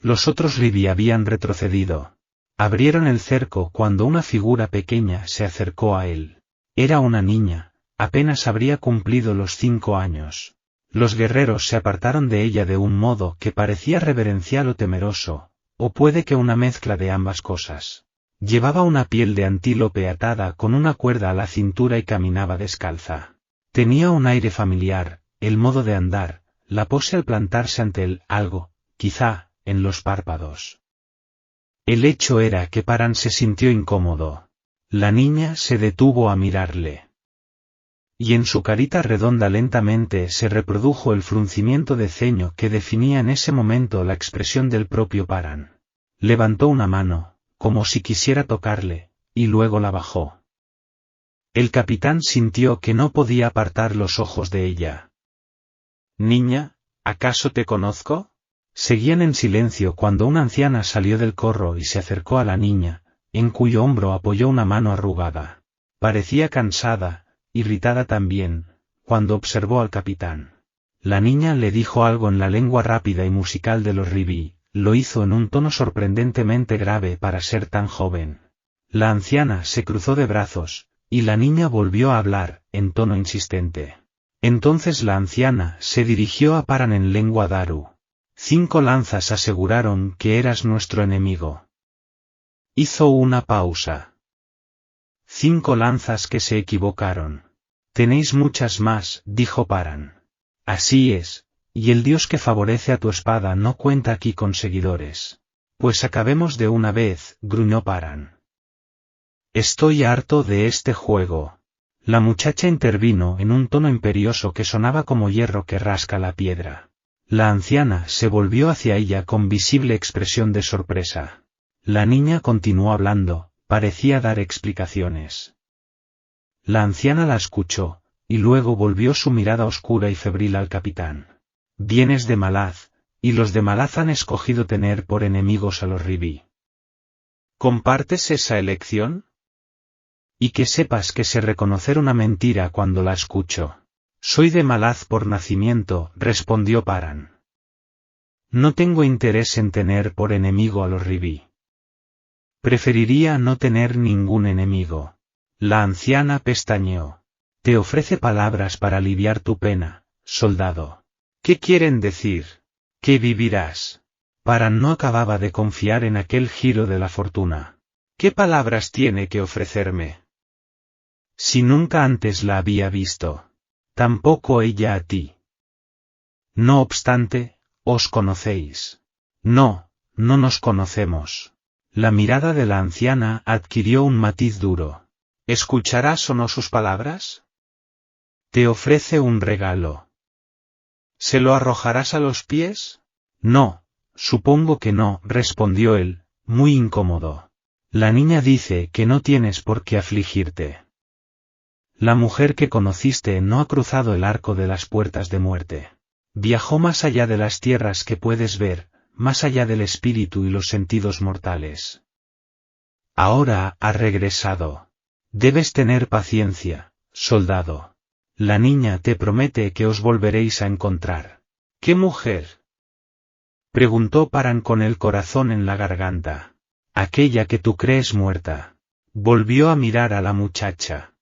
Los otros Ribi habían retrocedido. Abrieron el cerco cuando una figura pequeña se acercó a él. Era una niña, apenas habría cumplido los 5 años. Los guerreros se apartaron de ella de un modo que parecía reverencial o temeroso, o puede que una mezcla de ambas cosas. Llevaba una piel de antílope atada con una cuerda a la cintura y caminaba descalza. Tenía un aire familiar, el modo de andar, la pose al plantarse ante él, algo, quizá, en los párpados. El hecho era que Paran se sintió incómodo. La niña se detuvo a mirarle. Y en su carita redonda lentamente se reprodujo el fruncimiento de ceño que definía en ese momento la expresión del propio Paran. Levantó una mano, como si quisiera tocarle, y luego la bajó. El capitán sintió que no podía apartar los ojos de ella. «Niña, ¿acaso te conozco?» Seguían en silencio cuando una anciana salió del corro y se acercó a la niña, en cuyo hombro apoyó una mano arrugada. Parecía cansada, irritada también, cuando observó al capitán. La niña le dijo algo en la lengua rápida y musical de los Ribi, lo hizo en un tono sorprendentemente grave para ser tan joven. La anciana se cruzó de brazos, y la niña volvió a hablar, en tono insistente. Entonces la anciana se dirigió a Paran en lengua daru. 5 lanzas aseguraron que eras nuestro enemigo. Hizo una pausa. 5 lanzas que se equivocaron. Tenéis muchas más, dijo Paran. Así es, y el dios que favorece a tu espada no cuenta aquí con seguidores. Pues acabemos de una vez, gruñó Paran. Estoy harto de este juego. La muchacha intervino en un tono imperioso que sonaba como hierro que rasca la piedra. La anciana se volvió hacia ella con visible expresión de sorpresa. La niña continuó hablando, parecía dar explicaciones. La anciana la escuchó, y luego volvió su mirada oscura y febril al capitán. Vienes de Malaz, y los de Malaz han escogido tener por enemigos a los Ribí. ¿Compartes esa elección? Y que sepas que sé reconocer una mentira cuando la escucho. Soy de Malaz por nacimiento, respondió Paran. No tengo interés en tener por enemigo a los Ribí. Preferiría no tener ningún enemigo. La anciana pestañeó. Te ofrece palabras para aliviar tu pena, soldado. ¿Qué quieren decir? Que vivirás. Paran no acababa de confiar en aquel giro de la fortuna. ¿Qué palabras tiene que ofrecerme? Si nunca antes la había visto. Tampoco ella a ti. No obstante, ¿os conocéis? No, no nos conocemos. La mirada de la anciana adquirió un matiz duro. ¿Escucharás o no sus palabras? Te ofrece un regalo. ¿Se lo arrojarás a los pies? No, supongo que no, respondió él, muy incómodo. La niña dice que no tienes por qué afligirte. La mujer que conociste no ha cruzado el arco de las puertas de muerte. Viajó más allá de las tierras que puedes ver, más allá del espíritu y los sentidos mortales. Ahora ha regresado. Debes tener paciencia, soldado. La niña te promete que os volveréis a encontrar. ¿Qué mujer? Preguntó Paran con el corazón en la garganta. Aquella que tú crees muerta. Volvió a mirar a la muchacha.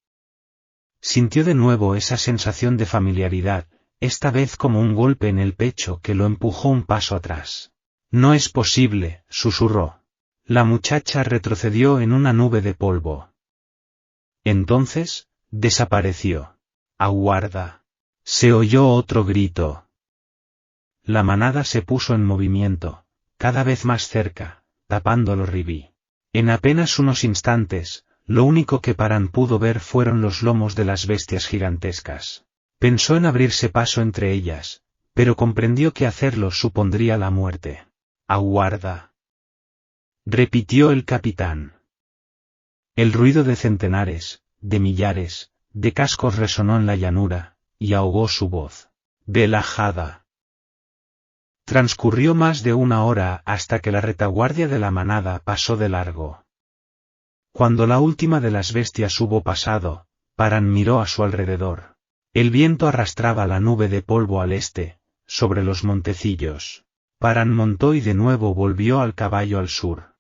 Sintió de nuevo esa sensación de familiaridad, esta vez como un golpe en el pecho que lo empujó un paso atrás. No es posible, susurró. La muchacha retrocedió en una nube de polvo. Entonces, desapareció. ¡Aguarda! Se oyó otro grito. La manada se puso en movimiento, cada vez más cerca, tapando a los Ribí. En apenas unos instantes, lo único que Paran pudo ver fueron los lomos de las bestias gigantescas. Pensó en abrirse paso entre ellas, pero comprendió que hacerlo supondría la muerte. ¡Aguarda! Repitió el capitán. El ruido de centenares, de millares, de cascos resonó en la llanura, y ahogó su voz. Velajada. Transcurrió más de una hora hasta que la retaguardia de la manada pasó de largo. Cuando la última de las bestias hubo pasado, Paran miró a su alrededor. El viento arrastraba la nube de polvo al este, sobre los montecillos. Paran montó y de nuevo volvió al caballo al sur.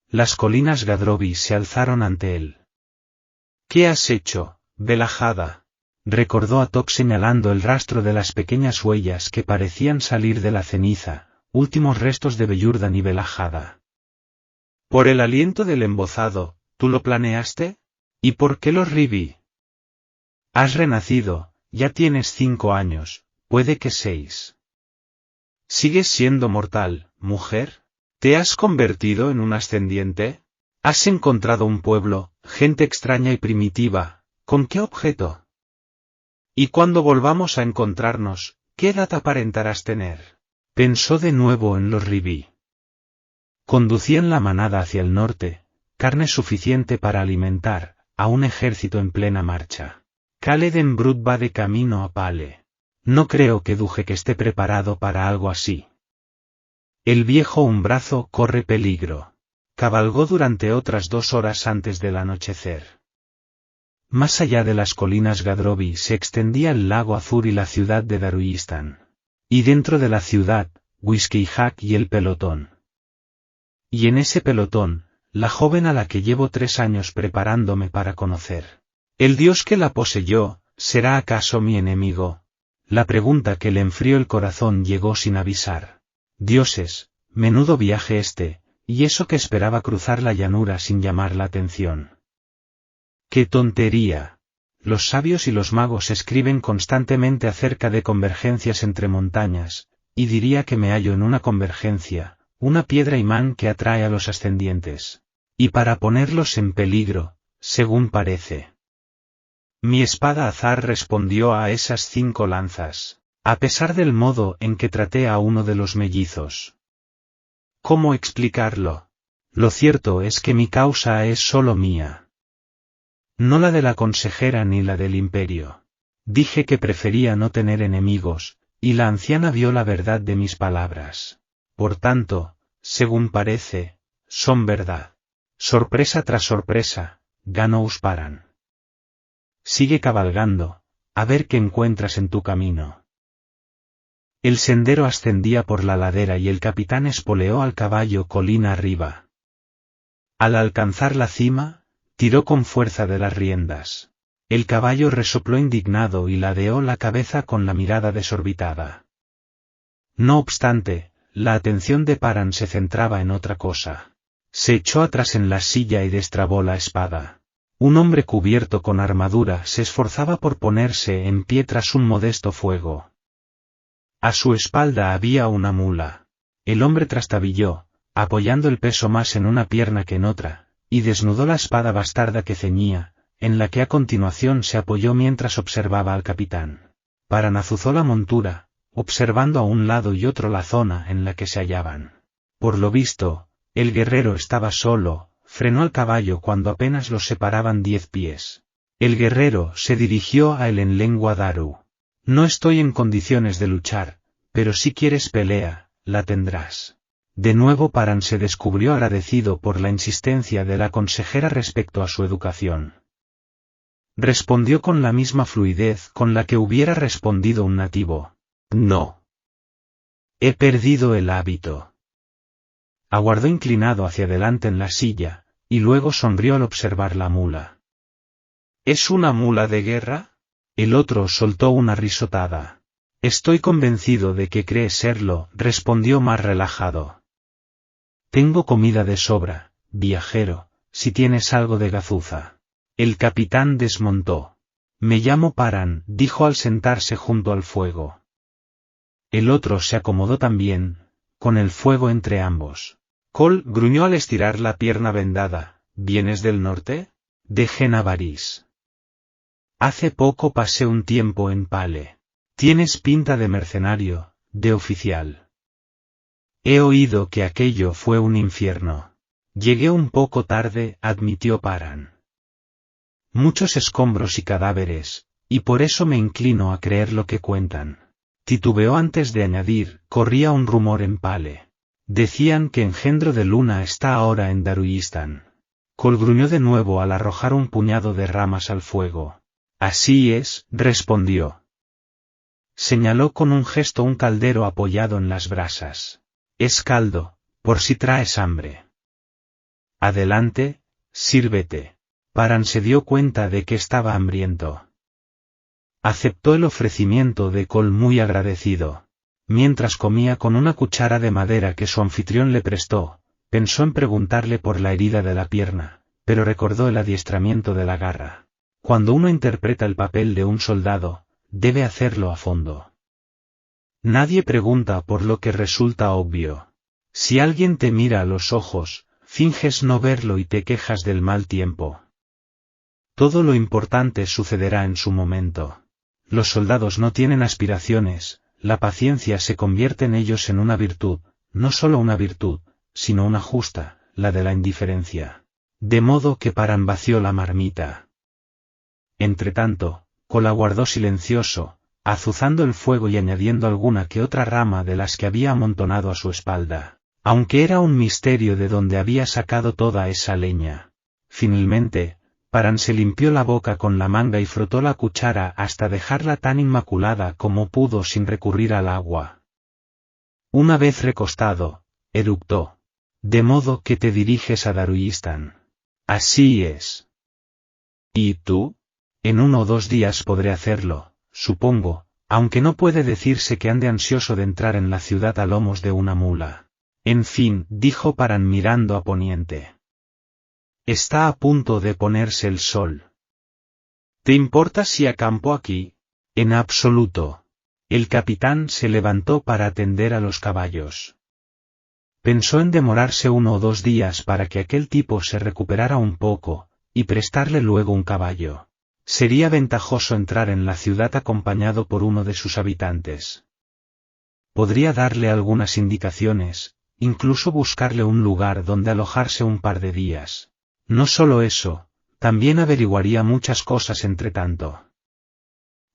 Las colinas Gadrovi se alzaron ante él. ¿Qué has hecho, Velajada? Recordó a Tok señalando el rastro de las pequeñas huellas que parecían salir de la ceniza, últimos restos de Beyurdan y Velajada. ¿Por el aliento del embozado, tú lo planeaste? ¿Y por qué los Ribí? Has renacido, ya tienes 5 años, puede que 6. ¿Sigues siendo mortal, mujer? ¿Te has convertido en un ascendiente? ¿Has encontrado un pueblo, gente extraña y primitiva, con qué objeto? Y cuando volvamos a encontrarnos, ¿qué edad aparentarás tener? Pensó de nuevo en los Ribí. Conducían la manada hacia el norte, carne suficiente para alimentar a un ejército en plena marcha. Khaled Brut va de camino a Pale. No creo que Duje que esté preparado para algo así. El viejo Umbrazo corre peligro. Cabalgó durante otras 2 horas antes del anochecer. Más allá de las colinas Gadrovi se extendía el lago Azur y la ciudad de Daruistan. Y dentro de la ciudad, Whiskey Hack y el pelotón. Y en ese pelotón, la joven a la que llevo 3 años preparándome para conocer. ¿El dios que la poseyó, será acaso mi enemigo? La pregunta que le enfrió el corazón llegó sin avisar. Dioses, menudo viaje este, y eso que esperaba cruzar la llanura sin llamar la atención. ¡Qué tontería! Los sabios y los magos escriben constantemente acerca de convergencias entre montañas, y diría que me hallo en una convergencia, una piedra imán que atrae a los ascendientes. Y para ponerlos en peligro, según parece. Mi espada azar respondió a esas 5 lanzas, a pesar del modo en que traté a uno de los mellizos. ¿Cómo explicarlo? Lo cierto es que mi causa es solo mía. No la de la consejera ni la del imperio. Dije que prefería no tener enemigos, y la anciana vio la verdad de mis palabras. Por tanto, según parece, son verdad. Sorpresa tras sorpresa, ganó Usparan. Sigue cabalgando, a ver qué encuentras en tu camino. El sendero ascendía por la ladera y el capitán espoleó al caballo colina arriba. Al alcanzar la cima, tiró con fuerza de las riendas. El caballo resopló indignado y ladeó la cabeza con la mirada desorbitada. No obstante, la atención de Paran se centraba en otra cosa. Se echó atrás en la silla y destrabó la espada. Un hombre cubierto con armadura se esforzaba por ponerse en pie tras un modesto fuego. A su espalda había una mula. El hombre trastabilló, apoyando el peso más en una pierna que en otra, y desnudó la espada bastarda que ceñía, en la que a continuación se apoyó mientras observaba al capitán. Paran azuzó la montura, observando a un lado y otro la zona en la que se hallaban. Por lo visto, el guerrero estaba solo, frenó al caballo cuando apenas los separaban 10 pies. El guerrero se dirigió a él en lengua daru. No estoy en condiciones de luchar, pero si quieres pelea, la tendrás. De nuevo Paran se descubrió agradecido por la insistencia de la consejera respecto a su educación. Respondió con la misma fluidez con la que hubiera respondido un nativo. No. He perdido el hábito. Aguardó inclinado hacia adelante en la silla, y luego sonrió al observar la mula. ¿Es una mula de guerra? El otro soltó una risotada. Estoy convencido de que cree serlo, respondió más relajado. Tengo comida de sobra, viajero, si tienes algo de gazuza. El capitán desmontó. Me llamo Paran, dijo al sentarse junto al fuego. El otro se acomodó también, con el fuego entre ambos. Col gruñó al estirar la pierna vendada. ¿Vienes del norte? De Genavarís. Hace poco pasé un tiempo en Pale. Tienes pinta de mercenario, de oficial. He oído que aquello fue un infierno. Llegué un poco tarde, admitió Paran. Muchos escombros y cadáveres, y por eso me inclino a creer lo que cuentan. Titubeó antes de añadir, corría un rumor en Pale. Decían que Engendro de Luna está ahora en Daruyistán. Col gruñó de nuevo al arrojar un puñado de ramas al fuego. Así es, respondió. Señaló con un gesto un caldero apoyado en las brasas. Es caldo, por si traes hambre. Adelante, sírvete. Paran se dio cuenta de que estaba hambriento. Aceptó el ofrecimiento de Col muy agradecido. Mientras comía con una cuchara de madera que su anfitrión le prestó, pensó en preguntarle por la herida de la pierna, pero recordó el adiestramiento de la garra. Cuando uno interpreta el papel de un soldado, debe hacerlo a fondo. Nadie pregunta por lo que resulta obvio. Si alguien te mira a los ojos, finges no verlo y te quejas del mal tiempo. Todo lo importante sucederá en su momento. Los soldados no tienen aspiraciones, la paciencia se convierte en ellos en una virtud, no solo una virtud, sino una justa, la de la indiferencia. De modo que Paran vació la marmita. Entretanto, Col aguardó silencioso, azuzando el fuego y añadiendo alguna que otra rama de las que había amontonado a su espalda, aunque era un misterio de dónde había sacado toda esa leña. Finalmente, Paran se limpió la boca con la manga y frotó la cuchara hasta dejarla tan inmaculada como pudo sin recurrir al agua. Una vez recostado, eructó. De modo que te diriges a Daruistan. Así es. ¿Y tú? En 1 o 2 días podré hacerlo, supongo, aunque no puede decirse que ande ansioso de entrar en la ciudad a lomos de una mula. En fin, dijo Paran mirando a poniente. Está a punto de ponerse el sol. ¿Te importa si acampo aquí? En absoluto. El capitán se levantó para atender a los caballos. Pensó en demorarse 1 o 2 días para que aquel tipo se recuperara un poco, y prestarle luego un caballo. Sería ventajoso entrar en la ciudad acompañado por uno de sus habitantes. Podría darle algunas indicaciones, incluso buscarle un lugar donde alojarse un par de días. No solo eso, también averiguaría muchas cosas entre tanto.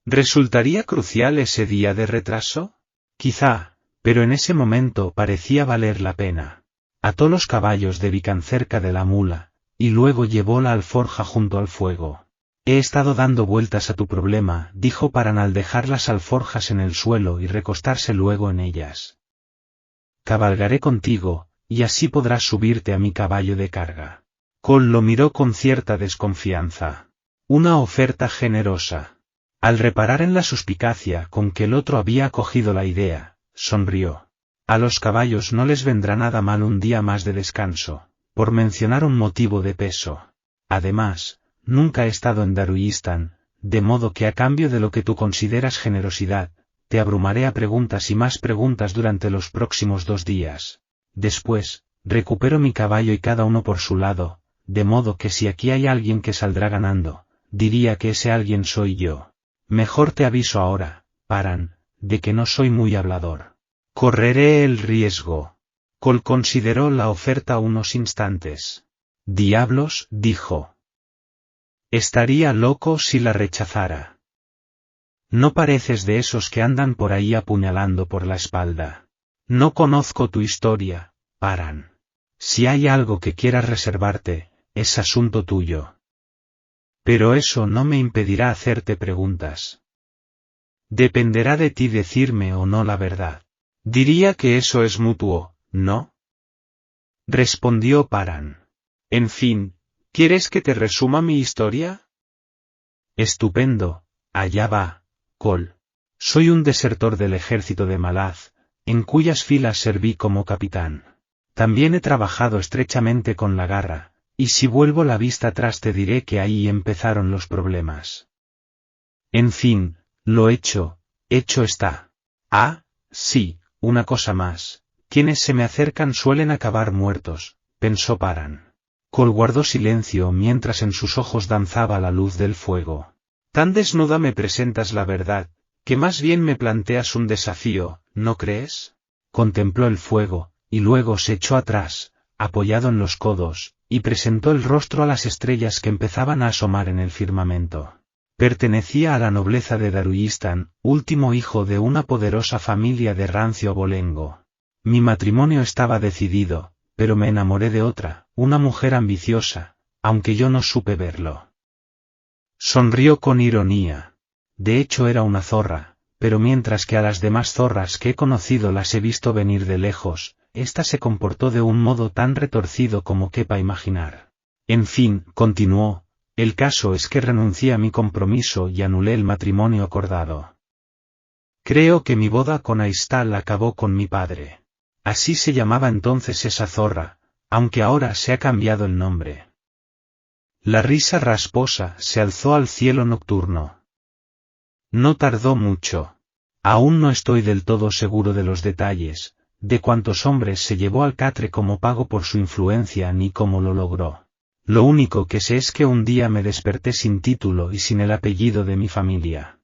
¿Resultaría crucial ese día de retraso? Quizá, pero en ese momento parecía valer la pena. Ató los caballos de Vican cerca de la mula, y luego llevó la alforja junto al fuego. He estado dando vueltas a tu problema, dijo Paran al dejar las alforjas en el suelo y recostarse luego en ellas. Cabalgaré contigo, y así podrás subirte a mi caballo de carga. Cole lo miró con cierta desconfianza. Una oferta generosa. Al reparar en la suspicacia con que el otro había acogido la idea, sonrió. A los caballos no les vendrá nada mal un día más de descanso, por mencionar un motivo de peso. Además, nunca he estado en Daruistan, de modo que a cambio de lo que tú consideras generosidad, te abrumaré a preguntas y más preguntas durante los próximos 2 días. Después, recupero mi caballo y cada uno por su lado, de modo que si aquí hay alguien que saldrá ganando, diría que ese alguien soy yo. Mejor te aviso ahora, Paran, de que no soy muy hablador. Correré el riesgo. Cole consideró la oferta unos instantes. Diablos, dijo. Estaría loco si la rechazara. No pareces de esos que andan por ahí apuñalando por la espalda. No conozco tu historia, Paran. Si hay algo que quieras reservarte, es asunto tuyo. Pero eso no me impedirá hacerte preguntas. Dependerá de ti decirme o no la verdad. Diría que eso es mutuo, ¿no? Respondió Paran. En fin, ¿quieres que te resuma mi historia? Estupendo, allá va, Cole. Soy un desertor del ejército de Malaz, en cuyas filas serví como capitán. También he trabajado estrechamente con la garra, y si vuelvo la vista atrás te diré que ahí empezaron los problemas. En fin, lo hecho está. Ah, sí, una cosa más. Quienes se me acercan suelen acabar muertos, pensó Paran. Cole guardó silencio mientras en sus ojos danzaba la luz del fuego. Tan desnuda me presentas la verdad, que más bien me planteas un desafío, ¿no crees? Contempló el fuego, y luego se echó atrás, apoyado en los codos, y presentó el rostro a las estrellas que empezaban a asomar en el firmamento. Pertenecía a la nobleza de Daruistan, último hijo de una poderosa familia de rancio abolengo. Mi matrimonio estaba decidido, pero me enamoré de otra, una mujer ambiciosa, aunque yo no supe verlo. Sonrió con ironía. De hecho era una zorra, pero mientras que a las demás zorras que he conocido las he visto venir de lejos, ésta se comportó de un modo tan retorcido como quepa imaginar. En fin, continuó, el caso es que renuncié a mi compromiso y anulé el matrimonio acordado. Creo que mi boda con Aistal acabó con mi padre. Así se llamaba entonces esa zorra, aunque ahora se ha cambiado el nombre. La risa rasposa se alzó al cielo nocturno. No tardó mucho. Aún no estoy del todo seguro de los detalles, de cuántos hombres se llevó al catre como pago por su influencia ni cómo lo logró. Lo único que sé es que un día me desperté sin título y sin el apellido de mi familia.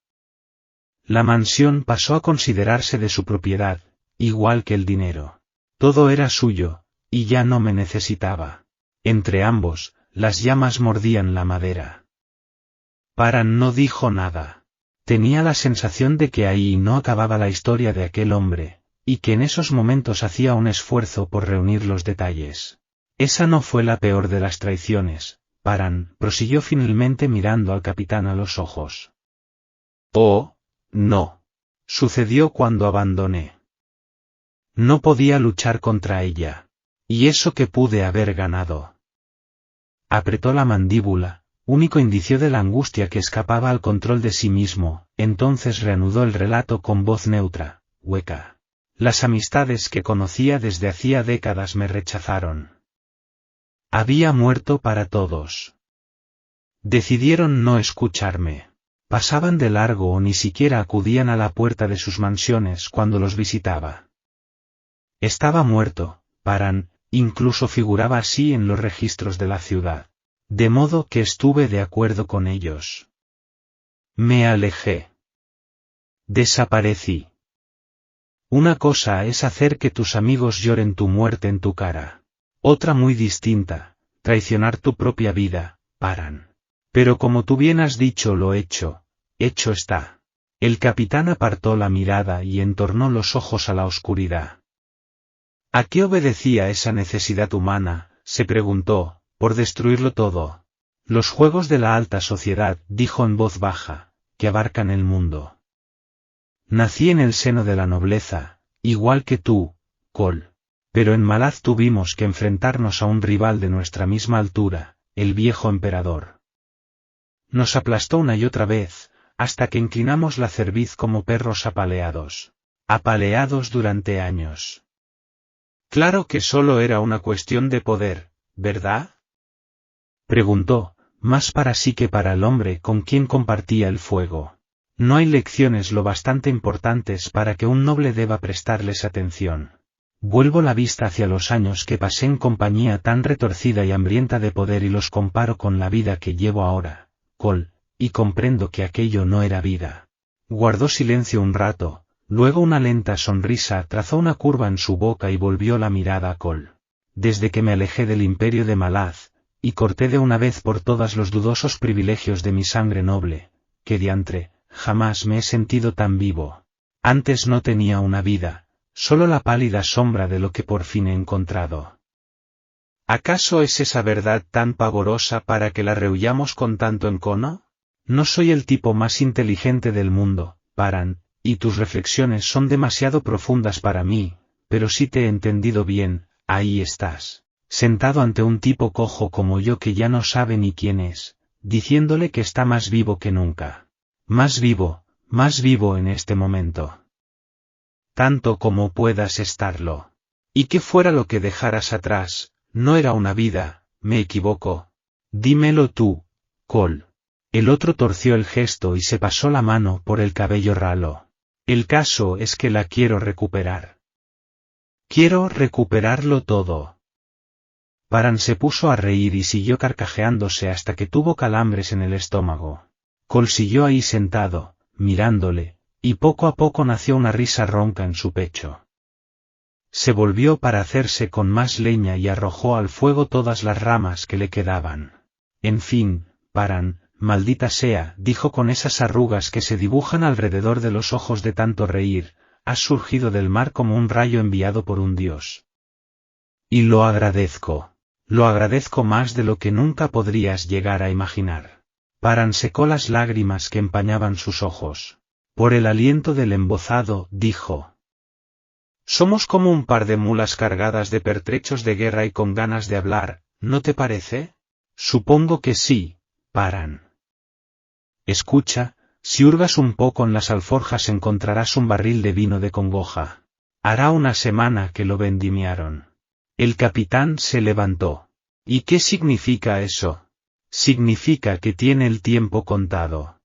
La mansión pasó a considerarse de su propiedad, igual que el dinero. Todo era suyo, y ya no me necesitaba. Entre ambos, las llamas mordían la madera. Paran no dijo nada. Tenía la sensación de que ahí no acababa la historia de aquel hombre, y que en esos momentos hacía un esfuerzo por reunir los detalles. Esa no fue la peor de las traiciones, Paran prosiguió finalmente mirando al capitán a los ojos. Oh, no. Sucedió cuando abandoné. No podía luchar contra ella. ¿Y eso que pude haber ganado? Apretó la mandíbula, único indicio de la angustia que escapaba al control de sí mismo, entonces reanudó el relato con voz neutra, hueca. Las amistades que conocía desde hacía décadas me rechazaron. Había muerto para todos. Decidieron no escucharme. Pasaban de largo o ni siquiera acudían a la puerta de sus mansiones cuando los visitaba. Estaba muerto, Paran, incluso figuraba así en los registros de la ciudad. De modo que estuve de acuerdo con ellos. Me alejé. Desaparecí. Una cosa es hacer que tus amigos lloren tu muerte en tu cara. Otra muy distinta, traicionar tu propia vida, Paran. Pero como tú bien has dicho lo hecho está. El capitán apartó la mirada y entornó los ojos a la oscuridad. ¿A qué obedecía esa necesidad humana? Se preguntó, por destruirlo todo. Los juegos de la alta sociedad, dijo en voz baja, que abarcan el mundo. Nací en el seno de la nobleza, igual que tú, Cole. Pero en Malaz tuvimos que enfrentarnos a un rival de nuestra misma altura, el viejo emperador. Nos aplastó una y otra vez, hasta que inclinamos la cerviz como perros apaleados. Apaleados durante años. Claro que solo era una cuestión de poder, ¿verdad? Preguntó, más para sí que para el hombre con quien compartía el fuego. No hay lecciones lo bastante importantes para que un noble deba prestarles atención. Vuelvo la vista hacia los años que pasé en compañía tan retorcida y hambrienta de poder y los comparo con la vida que llevo ahora, Cole, y comprendo que aquello no era vida. Guardó silencio un rato, luego una lenta sonrisa trazó una curva en su boca y volvió la mirada a Cole. Desde que me alejé del imperio de Malaz, y corté de una vez por todas los dudosos privilegios de mi sangre noble, que diantre, jamás me he sentido tan vivo. Antes no tenía una vida, solo la pálida sombra de lo que por fin he encontrado. ¿Acaso es esa verdad tan pavorosa para que la rehuyamos con tanto encono? No soy el tipo más inteligente del mundo, Paran, y tus reflexiones son demasiado profundas para mí, pero si te he entendido bien, ahí estás, sentado ante un tipo cojo como yo que ya no sabe ni quién es, diciéndole que está más vivo que nunca. Más vivo en este momento. Tanto como puedas estarlo. ¿Y qué fuera lo que dejaras atrás? No era una vida, me equivoco. Dímelo tú, Cole. El otro torció el gesto y se pasó la mano por el cabello ralo. El caso es que la quiero recuperar. Quiero recuperarlo todo. Paran se puso a reír y siguió carcajeándose hasta que tuvo calambres en el estómago. Cole siguió ahí sentado, mirándole, y poco a poco nació una risa ronca en su pecho. Se volvió para hacerse con más leña y arrojó al fuego todas las ramas que le quedaban. En fin, Paran, maldita sea, dijo con esas arrugas que se dibujan alrededor de los ojos de tanto reír, has surgido del mar como un rayo enviado por un dios. Y lo agradezco más de lo que nunca podrías llegar a imaginar. Paran secó las lágrimas que empañaban sus ojos. Por el aliento del embozado, dijo. Somos como un par de mulas cargadas de pertrechos de guerra y con ganas de hablar, ¿no te parece? Supongo que sí, Paran. Escucha, si hurgas un poco en las alforjas encontrarás un barril de vino de congoja. Hará una semana que lo vendimiaron. El capitán se levantó. ¿Y qué significa eso? Significa que tiene el tiempo contado.